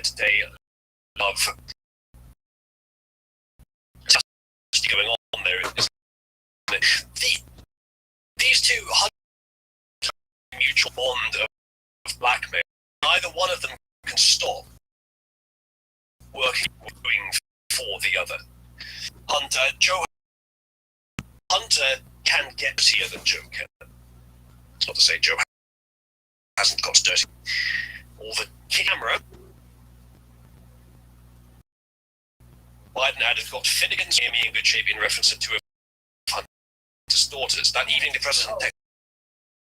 today. Love. Just going on there. These two mutual bond of blackmail. Neither one of them can stop working for the other. Hunter can get dirtier than Joe can. It's not to say Joe hasn't got dirty. Or the camera. Biden had got Finnegan's Amy in good shape in reference to two of Hunter's daughters. That evening, the president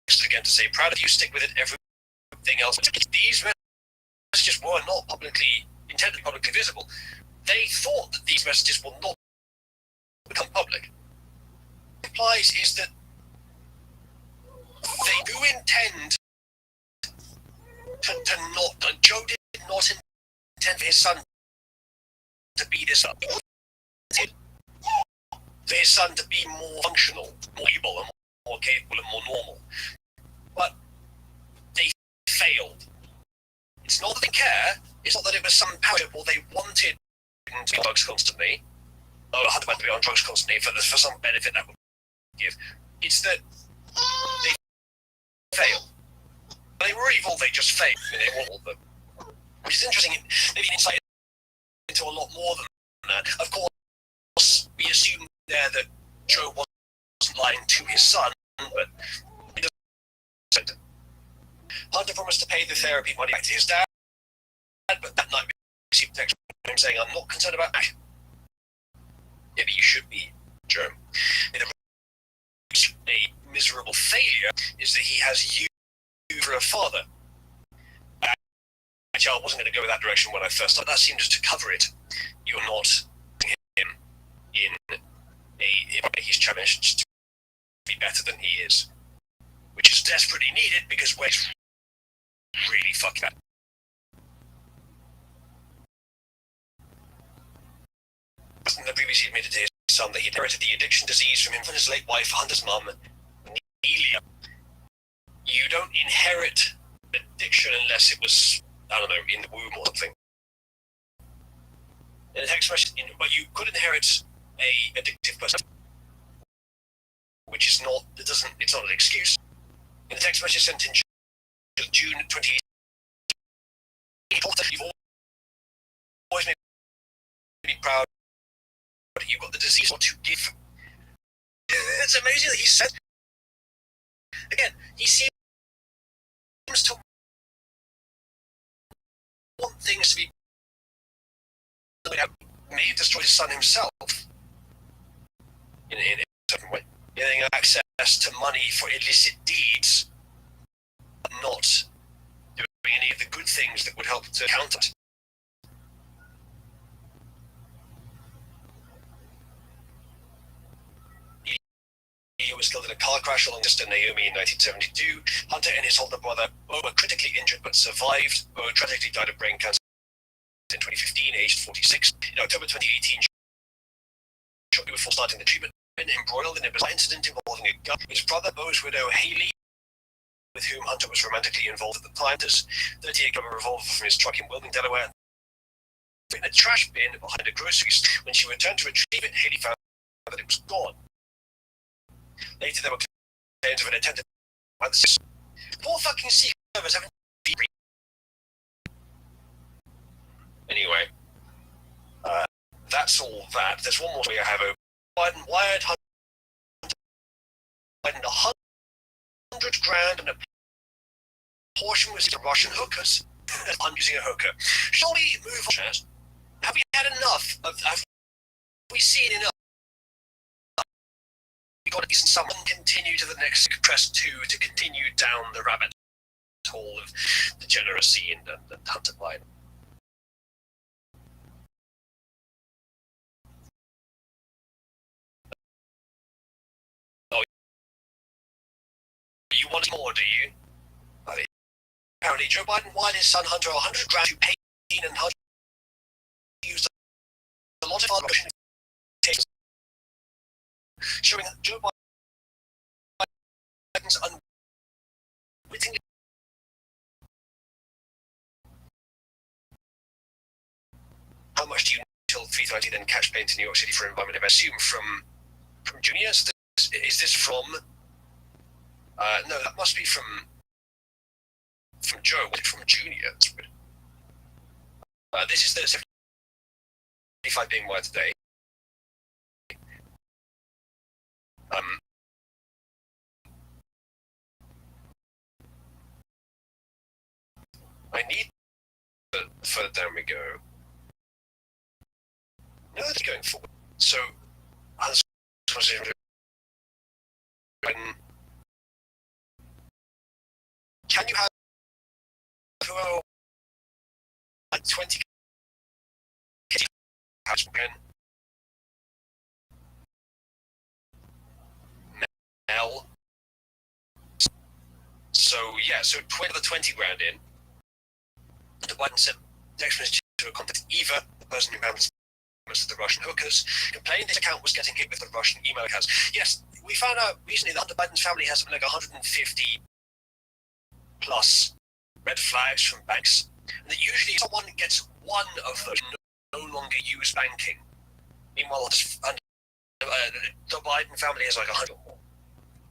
texted again to say, "Proud of you, stick with it, everything else." These messages were not intended publicly visible. They thought that these messages will not become public. What it implies is that they do intend to not. Joe did not intend for his son to be this up. For his son to be more functional, more able, and more capable, and more normal. But they failed. It's not that they care. It's not that it was some power or they wanted to be on drugs constantly. Oh, I had to be on drugs constantly for some benefit that would give. It's that they failed. They were evil. They just failed. I mean, they were all, but which is interesting. Maybe an insight into a lot more than that. Of course, we assume there that Joe wasn't lying to his son, but he doesn't. Hunter promised to pay the therapy money back to his dad, but that night we received a text from him saying, "I'm not concerned about that." Yeah, but you should be, Joe. A miserable failure is that he has you for a father. Actually, I wasn't going to go that direction when I first started. That seemed just to cover it. You're not him he's challenged to be better than he is, which is desperately needed because Wes really fucked that. previously admitted to his son that he inherited the addiction disease from him from his late wife, Hunter's mum, Nelia. You don't inherit addiction unless it was, I don't know, in the womb or something. In a text message, but you could inherit a addictive personality, which is not, it's not an excuse. In a text message sent in June 2018, you've always made me proud that you've got the disease to give. It's amazing that he said, again, he seems to want things to be, may have destroyed his son himself in a certain way. Getting access to money for illicit deeds, but not doing any of the good things that would help to counter it. He was killed in a car crash along sister Naomi in 1972. Hunter and his older brother Bo were critically injured but survived. Bo tragically died of brain cancer in 2015, aged 46. In October 2018, shortly before starting the treatment, embroiled in a bizarre incident involving a gun. His brother, Bo's widow, Haley, with whom Hunter was romantically involved at the time, this 38 caliber revolver from his truck in Wilmington, Delaware, in a trash bin behind a grocery store. When she returned to retrieve it, Haley found that it was gone. Later, there were claims of an attempted by the system. Poor fucking Secret Service haven't been. Anyway, that's all that. There's one more story I have open. Biden wired Hunter Biden $100,000 and a portion was to Russian hookers. I'm using a hooker. Shall we move on? Have we had enough? Have we seen enough? We've got to be someone continue to the next press 2 to continue down the rabbit hole of degeneracy and Hunter Biden. You want more, do you? Apparently, Joe Biden wired his son Hunter $100,000 to pay and Hunter used a lot of Russian cases, showing that Joe Biden's unwittingly. How much do you need until 3:30 then catch plane to New York City for environment? I assume from Junior. So is this from? No, that must be from Joe. Was it from Junior? That's weird. This is the 75 being wired today. I need further down we go. No, that's going forward. So, can you have 20 again? Mel. So yeah, so the 20 grand in. The Biden sent text message to a contact Eva, the person who handles the Russian hookers, complained his account was getting hit with the Russian email accounts. Yes, we found out recently that Hunter Biden's family has something like 150 plus red flags from banks, and that usually someone gets one of those no longer use banking. Meanwhile, the Biden family has like 100 more.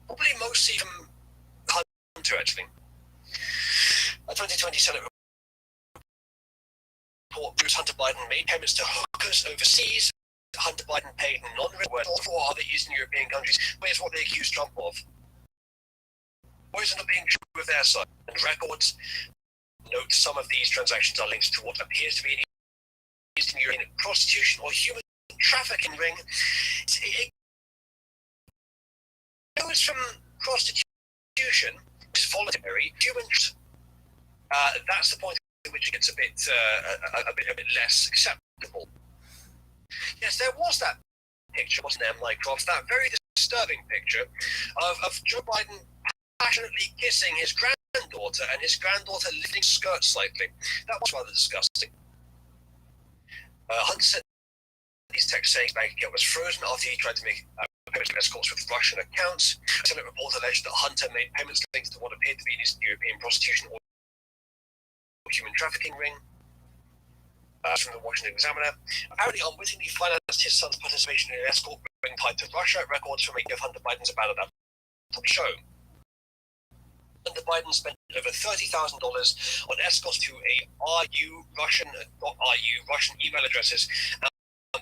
Probably mostly from Hunter, actually. A 2020 Senate report proves Hunter Biden made payments to hookers overseas. Hunter Biden paid non-resident for other Eastern European countries. Where's what they accuse Trump of? Why is it not being true of their side? And records note some of these transactions are linked to what appears to be an Eastern European prostitution or human trafficking ring. It goes from prostitution, which is voluntary, human. That's the point at which it gets a bit less acceptable. Yes, there was that picture, wasn't there, Mycroft? That very disturbing picture of Joe Biden passionately kissing his granddaughter and his granddaughter lifting skirt slightly. That was rather disgusting. Hunter said His text saying his bank account was frozen after he tried to make payments to escorts with Russian accounts. A Senate report alleged that Hunter made payments linked to what appeared to be an Eastern European prostitution or human trafficking ring. From the Washington Examiner, apparently unwittingly financed his son's participation in an escort ring tied to Russia. Records from a of Hunter Biden's about that probably show. Hunter Biden spent over $30,000 on escorts to a Russian email addresses and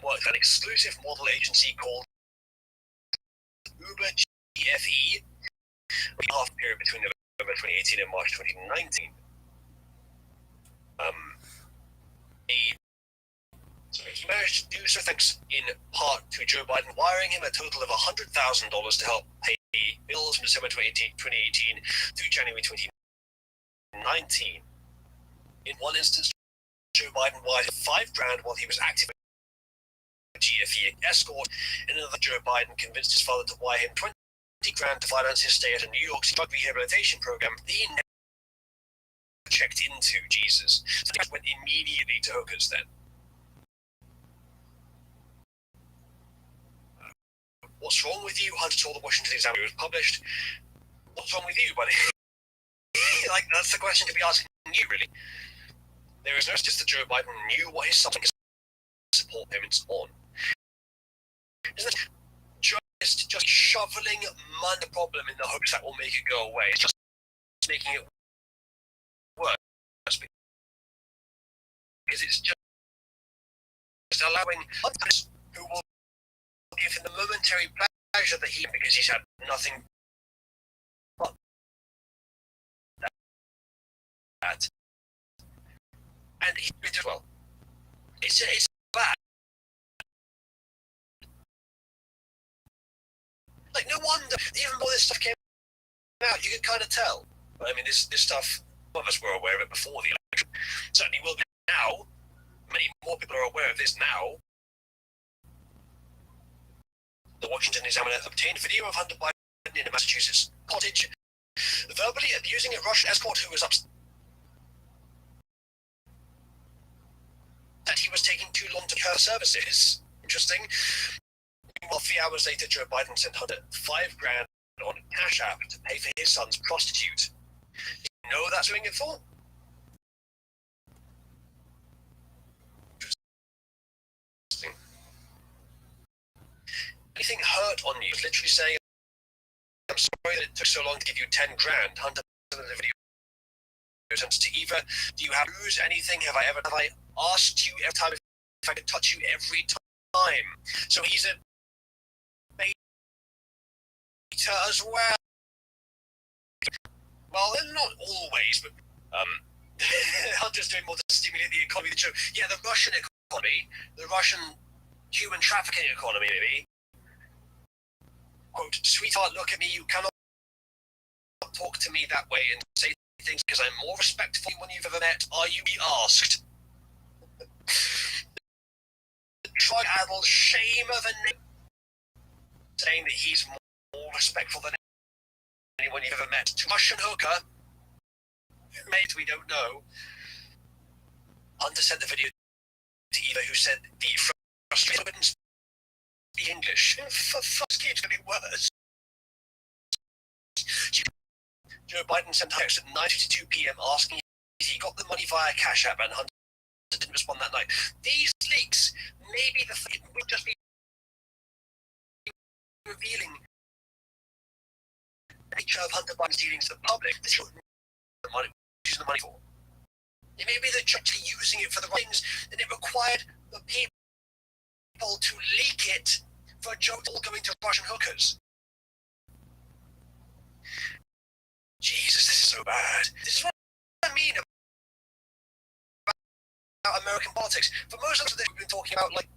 worked at an exclusive model agency called āūīōē, which half period between November 2018 and March 2019. He managed to do so thanks in part to Joe Biden wiring him a total of $100,000 to help pay bills from December 2018 through January 2019. In one instance, Joe Biden wired $5,000 while he was active with GFE escort. In another, Joe Biden convinced his father to wire him $20,000 to finance his stay at a New York City drug rehabilitation program that he never checked into. Jesus. So he went immediately to hookers then. What's wrong with you? Hunter told the Washington Examiner it was published. What's wrong with you, buddy? Like, that's the question to be asking you, really. There is no evidence that Joe Biden knew what his support payments on. Isn't it just shoveling money problem in the hopes that will make it go away? It's just making it worse. Because it's just allowing others who will give him the momentary pleasure that because he's had nothing but that. And he did as well. It's bad. Like, no wonder, even though this stuff came out, you could kind of tell. But I mean, this stuff, some of us were aware of it before the election. Certainly will be now. Many more people are aware of this now. The Washington Examiner obtained video of Hunter Biden in a Massachusetts cottage, verbally abusing a Russian escort who was upset that he was taking too long to her services. Interesting. Meanwhile, 3 hours later, Joe Biden sent Hunter $5,000 on Cash App to pay for his son's prostitute. You know what that's doing it for? Interesting. Anything hurt on you? Literally saying, I'm sorry that it took so long to give you $10,000. Hunter sent the video to Eva. Do you have to lose anything? Have I asked you every time if I could touch you every time? So he's a beta as well. Well, not always, but Hunter's doing more to stimulate the economy. Yeah, the Russian economy, the Russian human trafficking economy, maybe. Quote, sweetheart, look at me. You cannot talk to me that way and say things because I'm more respectful than you've ever met. Are you asked? The drug-addled shame of a name saying that he's more respectful than anyone you've ever met. To Russian hooker, mate, we don't know. Hunter sent the video to Eva, who said the frustrated wouldn't speak English. For fuck's sake, it's getting worse. Joe Biden sent a text at 9:52 p.m. asking if he got the money via Cash App, and Hunter didn't respond that night. These leaks may be would just be revealing the nature of Hunter Biden's dealings to the public that he wouldn't use the money for. It may be that actually using it for the right things, and it required the people to leak it for a joke all going to Russian hookers. Jesus, this is so bad. This is what I mean about American politics. For most of us, we've been talking about like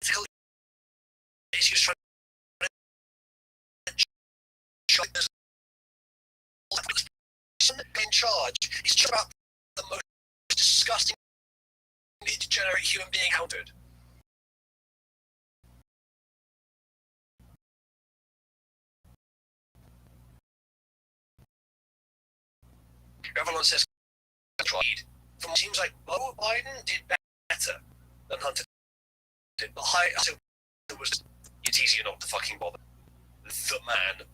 political issues trying to in charge. It's just about the most disgusting, degenerate human being encountered. Everyone says it seems like Biden did better than Hunter did, but Hunter was. It's easier not to fucking bother. The man.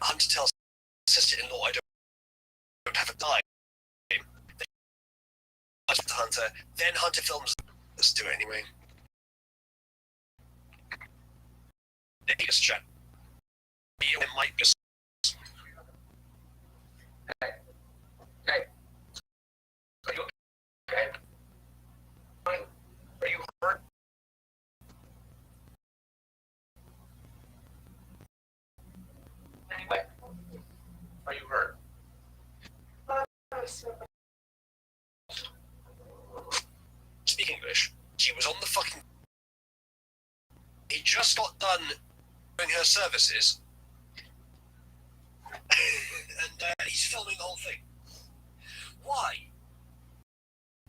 Hunter tells sister-in-law, I don't have a dime. To Hunter, then Hunter films. Let's do it anyway. Then he gets chat. It might just. Hey. Are you okay? Are you hurt? Anyway, are you hurt? Speak English. She was on the fucking. He just got done doing her services, and he's filming the whole thing. Why?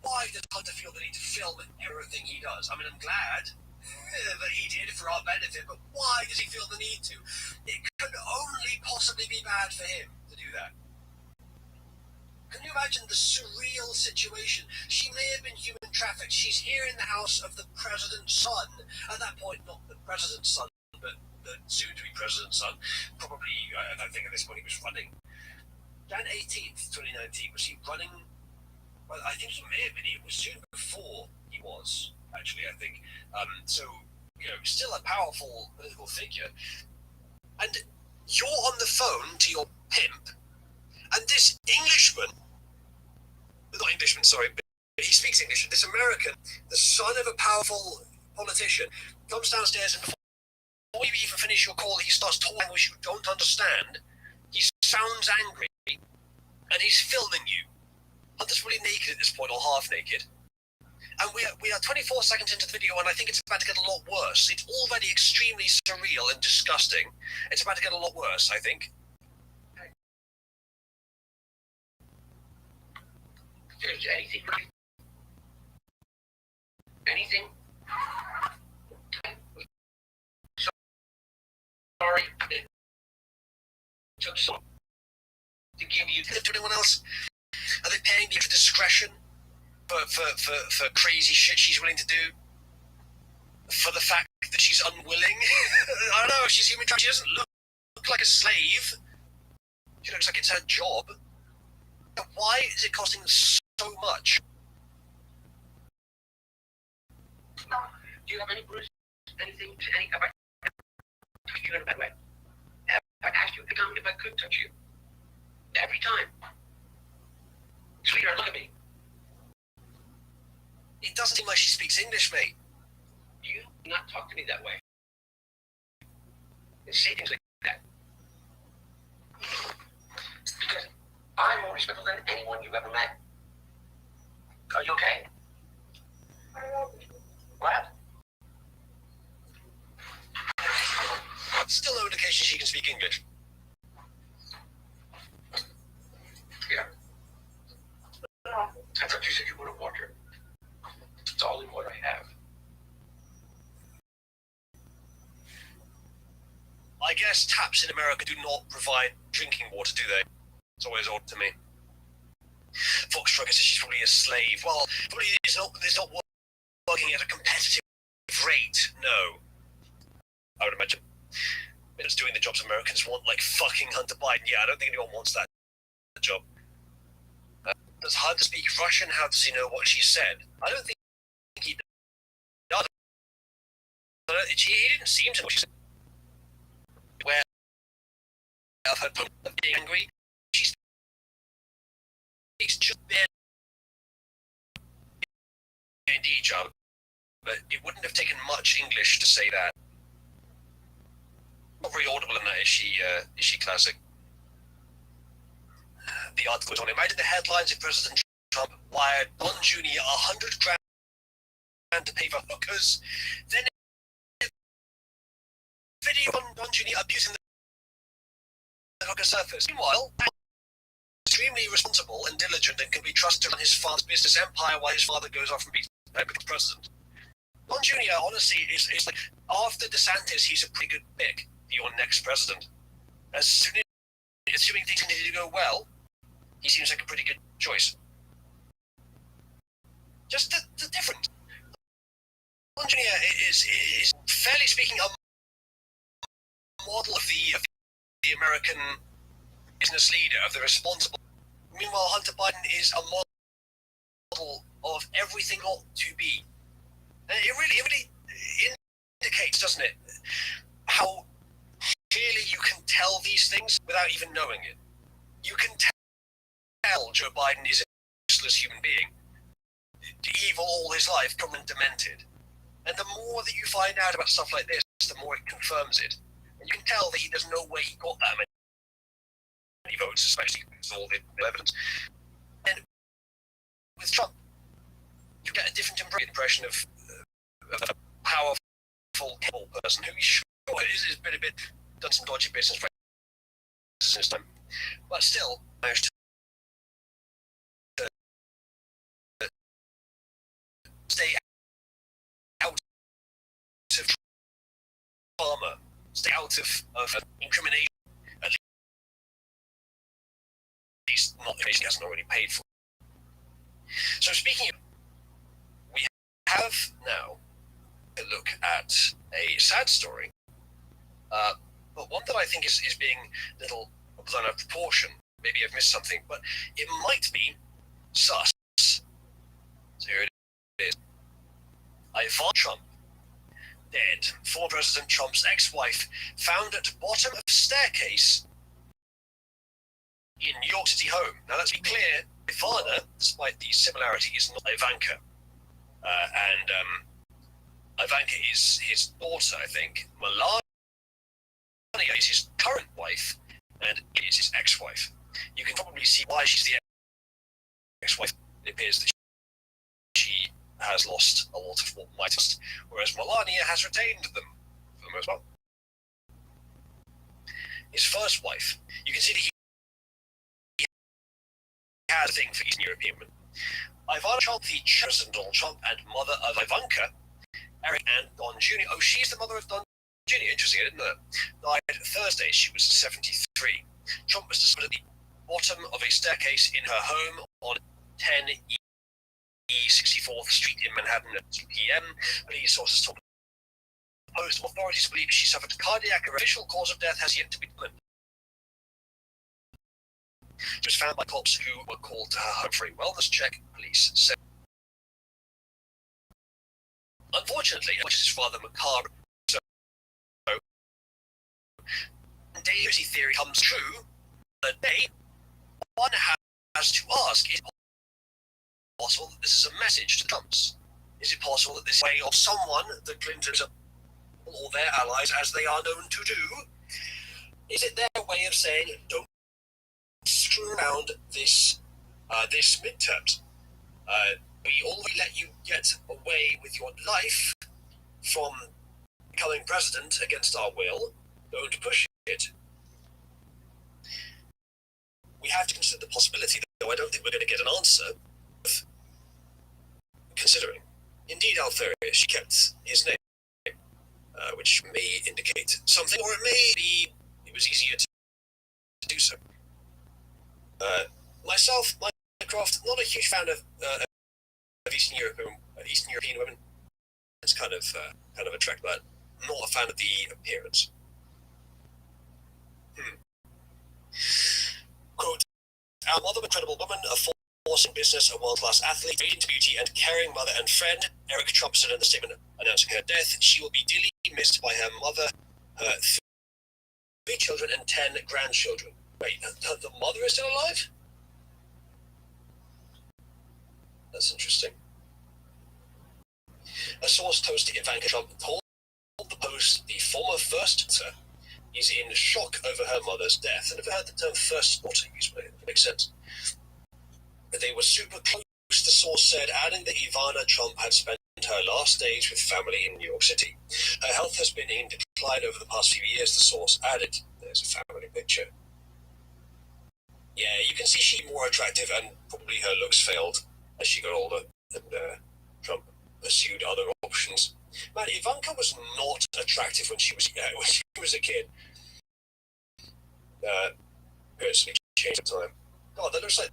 Why does Hunter feel the need to film everything he does? I mean, I'm glad that he did for our benefit, but why does he feel the need to? It could only possibly be bad for him to do that. Can you imagine the surreal situation? She may have been human trafficked. She's here in the house of the president's son. At that point, not the president's son, but the soon-to-be president's son. Probably, I think at this point he was running. Jan 18th, 2019, was he running? Well, I think he may have been. It was soon before he was, actually, I think. So, still a powerful political figure. And you're on the phone to your pimp, and this Englishman, not Englishman, sorry, but he speaks English, this American, the son of a powerful politician, comes downstairs, and before you even finish your call, he starts talking language you don't understand. He sounds angry, and he's filming you. Hunter's really naked at this point, or half naked. And we are 24 seconds into the video, and I think it's about to get a lot worse. It's already extremely surreal and disgusting. It's about to get a lot worse, I think. Anything? Anything? Sorry. It took so long to give you. To anyone else? Are they paying me for discretion? For crazy shit she's willing to do? For the fact that she's unwilling? I don't know, she's human. She doesn't look like a slave. She looks like it's her job. Why is it costing so much? Do you have any bruises? Anything? Have I touched you in a bad way? Have I asked you if I could touch you? Every time. Sweetheart, look at me. It doesn't seem like she speaks English, mate. You do not talk to me that way. And say things like that. Because I'm more respectful than anyone you've ever met. Are you okay? What? Still no indication she can speak English. Yeah. I thought you said you wanted water. It's all in what I have. I guess taps in America do not provide drinking water, do they? It's always odd to me. Fox Trucker says she's probably a slave. Well, probably it's not working at a competitive rate, no. I would imagine. It's doing the jobs Americans want, like fucking Hunter Biden. Yeah, I don't think anyone wants that job. Does Hunter speak Russian? How does he know what she said? I don't think he does. He didn't seem to know what she said. Where of her tone of being angry, she speaks just barely. Indeed, John. But it wouldn't have taken much English to say that. Not very audible in that, is she classic? The article goes on. Imagine the headlines if President Trump wired Don Jr. $100 grand to pay for hookers. Then video on Don Jr. abusing the hooker surface. Meanwhile, extremely responsible and diligent and can be trusted to run his father's business empire while his father goes off and becomes president. Don Jr. honestly is like, after DeSantis, he's a pretty good pick for your next president. As soon assuming things continue to go well, he seems like a pretty good choice. Just the difference. Engineer is fairly speaking a model of the American business leader, of the responsible. Meanwhile, Hunter Biden is a model of everything ought to be. And it really indicates, doesn't it, how clearly you can tell these things without even knowing it. You can tell Joe Biden is a useless human being, evil all his life, permanent demented. And the more that you find out about stuff like this, the more it confirms it. And you can tell that there's no way he got that many votes, especially with all the evidence. And with Trump, you get a different impression of a powerful, capable person who sure has been a bit done some dodgy business practices in his time, but still managed to stay out of drama, stay out of incrimination, at least not if he hasn't already paid for. So speaking of, we have now a look at a sad story, but one that I think is being a little blown out of proportion. Maybe I've missed something, but it might be sus. So here it is. Ivanka Trump, dead. Former President Trump's ex-wife found at bottom of staircase in New York City home. Now let's be clear, Ivana, despite the similarity, is not Ivanka. And Ivanka is his daughter, I think. Melania is his current wife, and is his ex-wife. You can probably see why she's the ex-wife. It appears that she has lost a lot of what might have, whereas Melania has retained them for the most part. His first wife, you can see that he had a thing for Eastern European women. Ivana Trump, the President Donald Trump, and mother of Ivanka, Eric and Don Jr. Oh, she's the mother of Don Jr. Interesting, I didn't know that. Died Thursday. She was 73. Trump was discovered at the bottom of a staircase in her home on 10 East 64th Street in Manhattan at 2 p.m. Police sources told the Post authorities believe she suffered cardiac arrest. Official cause of death has yet to be determined. She was found by cops who were called to her home for a wellness check, police said. Unfortunately, which is rather macabre, so conspiracy theory comes true, the day one has to ask, is it possible that this is a message to Trumps? Is it possible that this way of someone, the Clintons or their allies, as they are known to do, is it their way of saying, don't screw around this midterms? We already let you get away with your life from becoming president against our will. Don't push it. We have to consider the possibility, though I don't think we're going to get an answer, of considering. Indeed, āūīōē, she kept his name, which may indicate something, or it may be it was easier to do so. Myself, Mycroft, not a huge fan of Eastern European women. It's kind of a track, but not a fan of the appearance. Quote, our mother, incredible woman, a force in business, a world-class athlete, radiant beauty, and caring mother and friend, Eric Trump said in the statement announcing her death. She will be dearly missed by her mother, her 3 children, and 10 grandchildren. Wait, the mother is still alive? That's interesting. A source close to Ivanka Trump told the Post the former first daughter is in shock over her mother's death. I never heard the term first daughter used, but it makes sense. They were super close, the source said, adding that Ivana Trump had spent her last days with family in New York City. Her health has been in decline over the past few years, the source added. There's a family picture. Yeah, you can see she's more attractive, and probably her looks failed as she got older, and Trump pursued other options. Man, Ivanka was not attractive when she was a kid. personally changed at the time. God, that looks like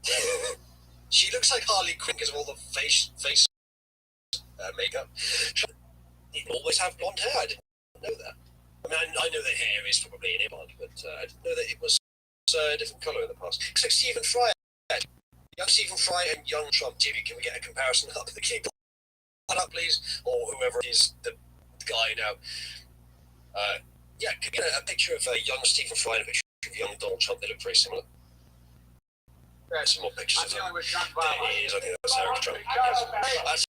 she looks like Harley Quinn because of all the face makeup. She didn't always have blonde hair. I didn't know that. I mean, I know that hair is probably an implant, but I didn't know that it was a different colour in the past. It's like Stephen Fry. Young Stephen Fry and young Trump. Jimmy, can we get a comparison up? The king, up, please, or whoever is the guy now. Yeah, can we get a picture of young Stephen Fry and a picture of young Donald Trump? They look very similar. Some more pictures of them. There he is. I think that's Eric Trump. That's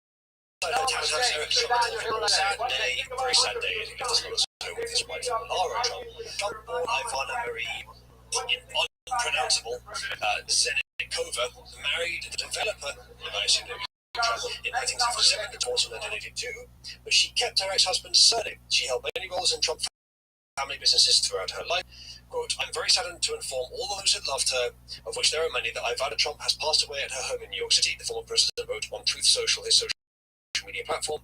sad day, very sad day. He gets home with his wife, Lara Trump. Trump born Ivana Marie, unpronounceable, Zenikova, married the developer, and I assume in 1967, divorced in 1982, but she kept her ex-husband's surname. She held many roles in Trump family businesses throughout her life. Quote, I'm very saddened to inform all those that loved her, of which there are many, that Ivana Trump has passed away at her home in New York City. The former president wrote on Truth Social, his social media platform.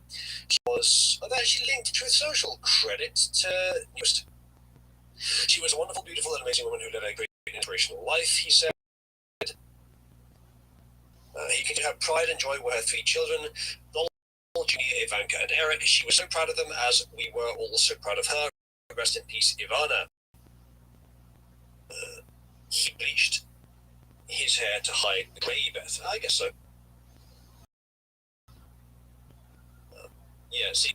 She was, they actually linked Truth Social, credit to News. She was a wonderful, beautiful, and amazing woman who led a great, inspirational life, he said. He could have pride and joy with her 3 children, Donald, Junior, Ivanka, and Eric. She was so proud of them, as we were all so proud of her. Rest in peace, Ivana. He bleached his hair to hide the grey bit. I guess so. Yeah, see,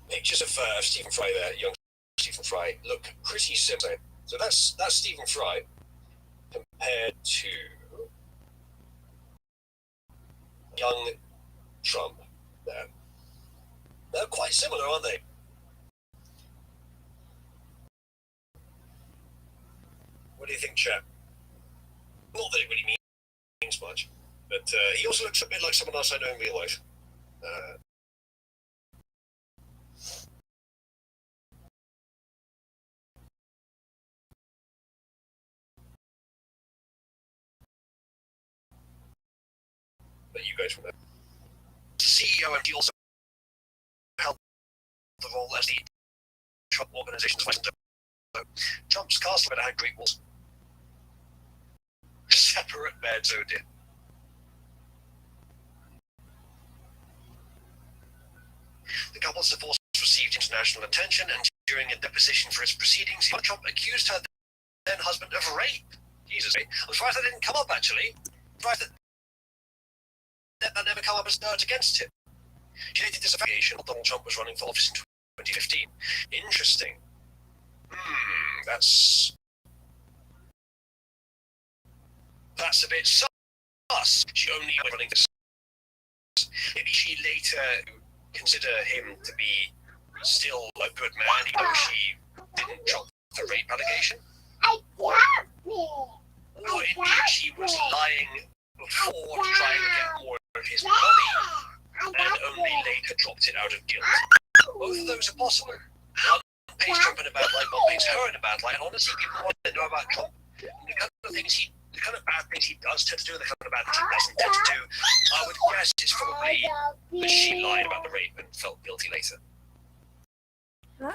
pictures of Stephen Fry there, young Stephen Fry, look pretty similar. So that's Stephen Fry compared to young Trump there. They're quite similar, aren't they? What do you think, chap? Not that it really means much, but he also looks a bit like someone else I know in real life. But you guys remember. CEO, and he also held the role as the Trump organization's vice president. Trump's castle had great walls. Separate beds, oh dear. The couple's divorce received international attention, and during a deposition for its proceedings, Trump accused her then husband of rape. Jesus, I'm surprised that didn't come up, actually. I'm surprised that never come up as charge against him. She dated this affiliation while Donald Trump was running for office in 2015. Interesting. That's a bit sus. She only was running this. Maybe she later consider him to be still a good man, even though she didn't drop the rape allegation. Or indeed she was lying before to try and get more of his money, and only later dropped it out of guilt. Both of those are possible. One paints Trump in a bad light, one paints her in a bad light. Honestly, people want to know about Trump. And the kind of bad things he does tend to do, and the kind of bad things he doesn't tend to do, I would guess it's probably that she lied about the rape and felt guilty later. But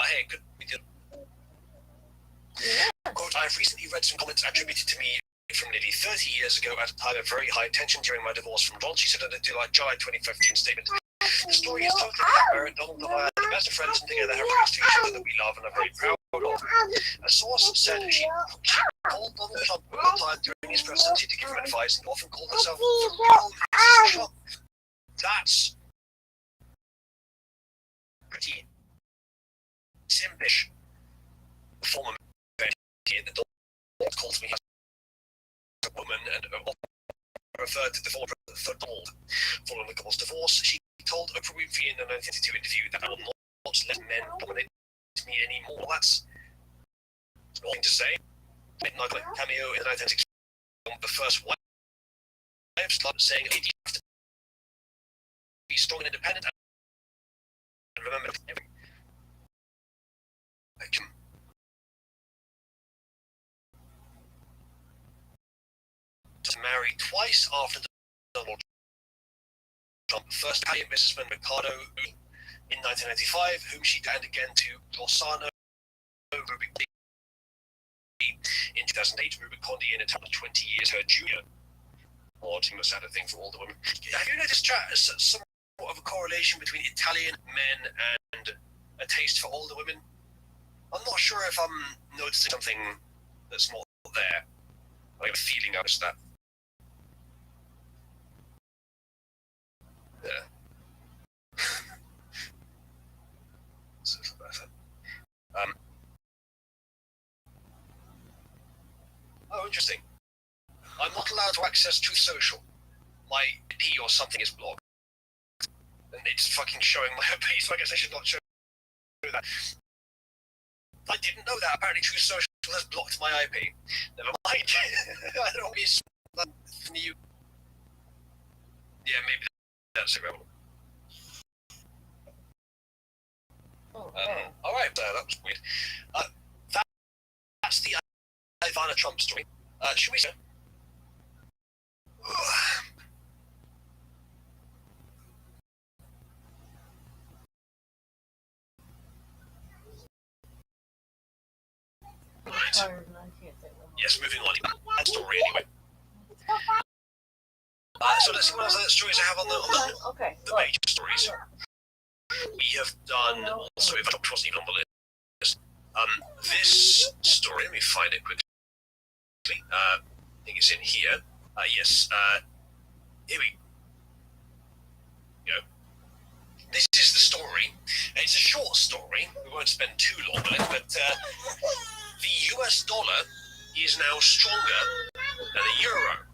hey, it could be good. Quote, I've recently read some comments attributed to me from nearly 30 years ago at a time of very high tension during my divorce from Don. She said in a July 2015 statement. The story is totally accurate. Donald and I are the best of friends, and together have raised 2 children that we love and are very proud of. A source said she called Donald Trump all the time during his presidency to give him advice, and often called herself the real Mrs. Trump. That's pretty simpish. Former here that Donald called me a woman and referred to the former president Donald. Following the couple's divorce, she told Oprah Winfrey in a 1992 interview that I will not let men dominate me anymore. That's nothing to say. Midnight cameo in the 1960s film, The First Wife, started saying you have to be strong and independent and remember everything. Married twice after Donald Trump, first Italian businessman Riccardo in 1995, whom she turned again to Rossano Ruby in 2008, Ruben Conde in Italy, 20 years, her junior. Odd, he must have had a thing for older women. Have you noticed, chat, somewhat of a correlation between Italian men and a taste for older women? I'm not sure if I'm noticing something that's not there. I have a feeling I noticed that. Yeah. So it's better. Oh, interesting. I'm not allowed to access Truth Social. My IP or something is blocked. And it's fucking showing my IP, so I guess I should not show that. I didn't know that. Apparently Truth Social has blocked my IP. Never mind. I don't miss you. Yeah, maybe that's irrelevant. Alright, that was weird. That's the Ivana Trump story. Should we say? Right. Yes, moving on. That story anyway. So let's see what other stories I have on the major stories. We have done also, if I wasn't even on the list. This story, let me find it quickly. I think it's in here. Yes. Here we go. This is the story. It's a short story. We won't spend too long on it, but the US dollar is now stronger than the euro.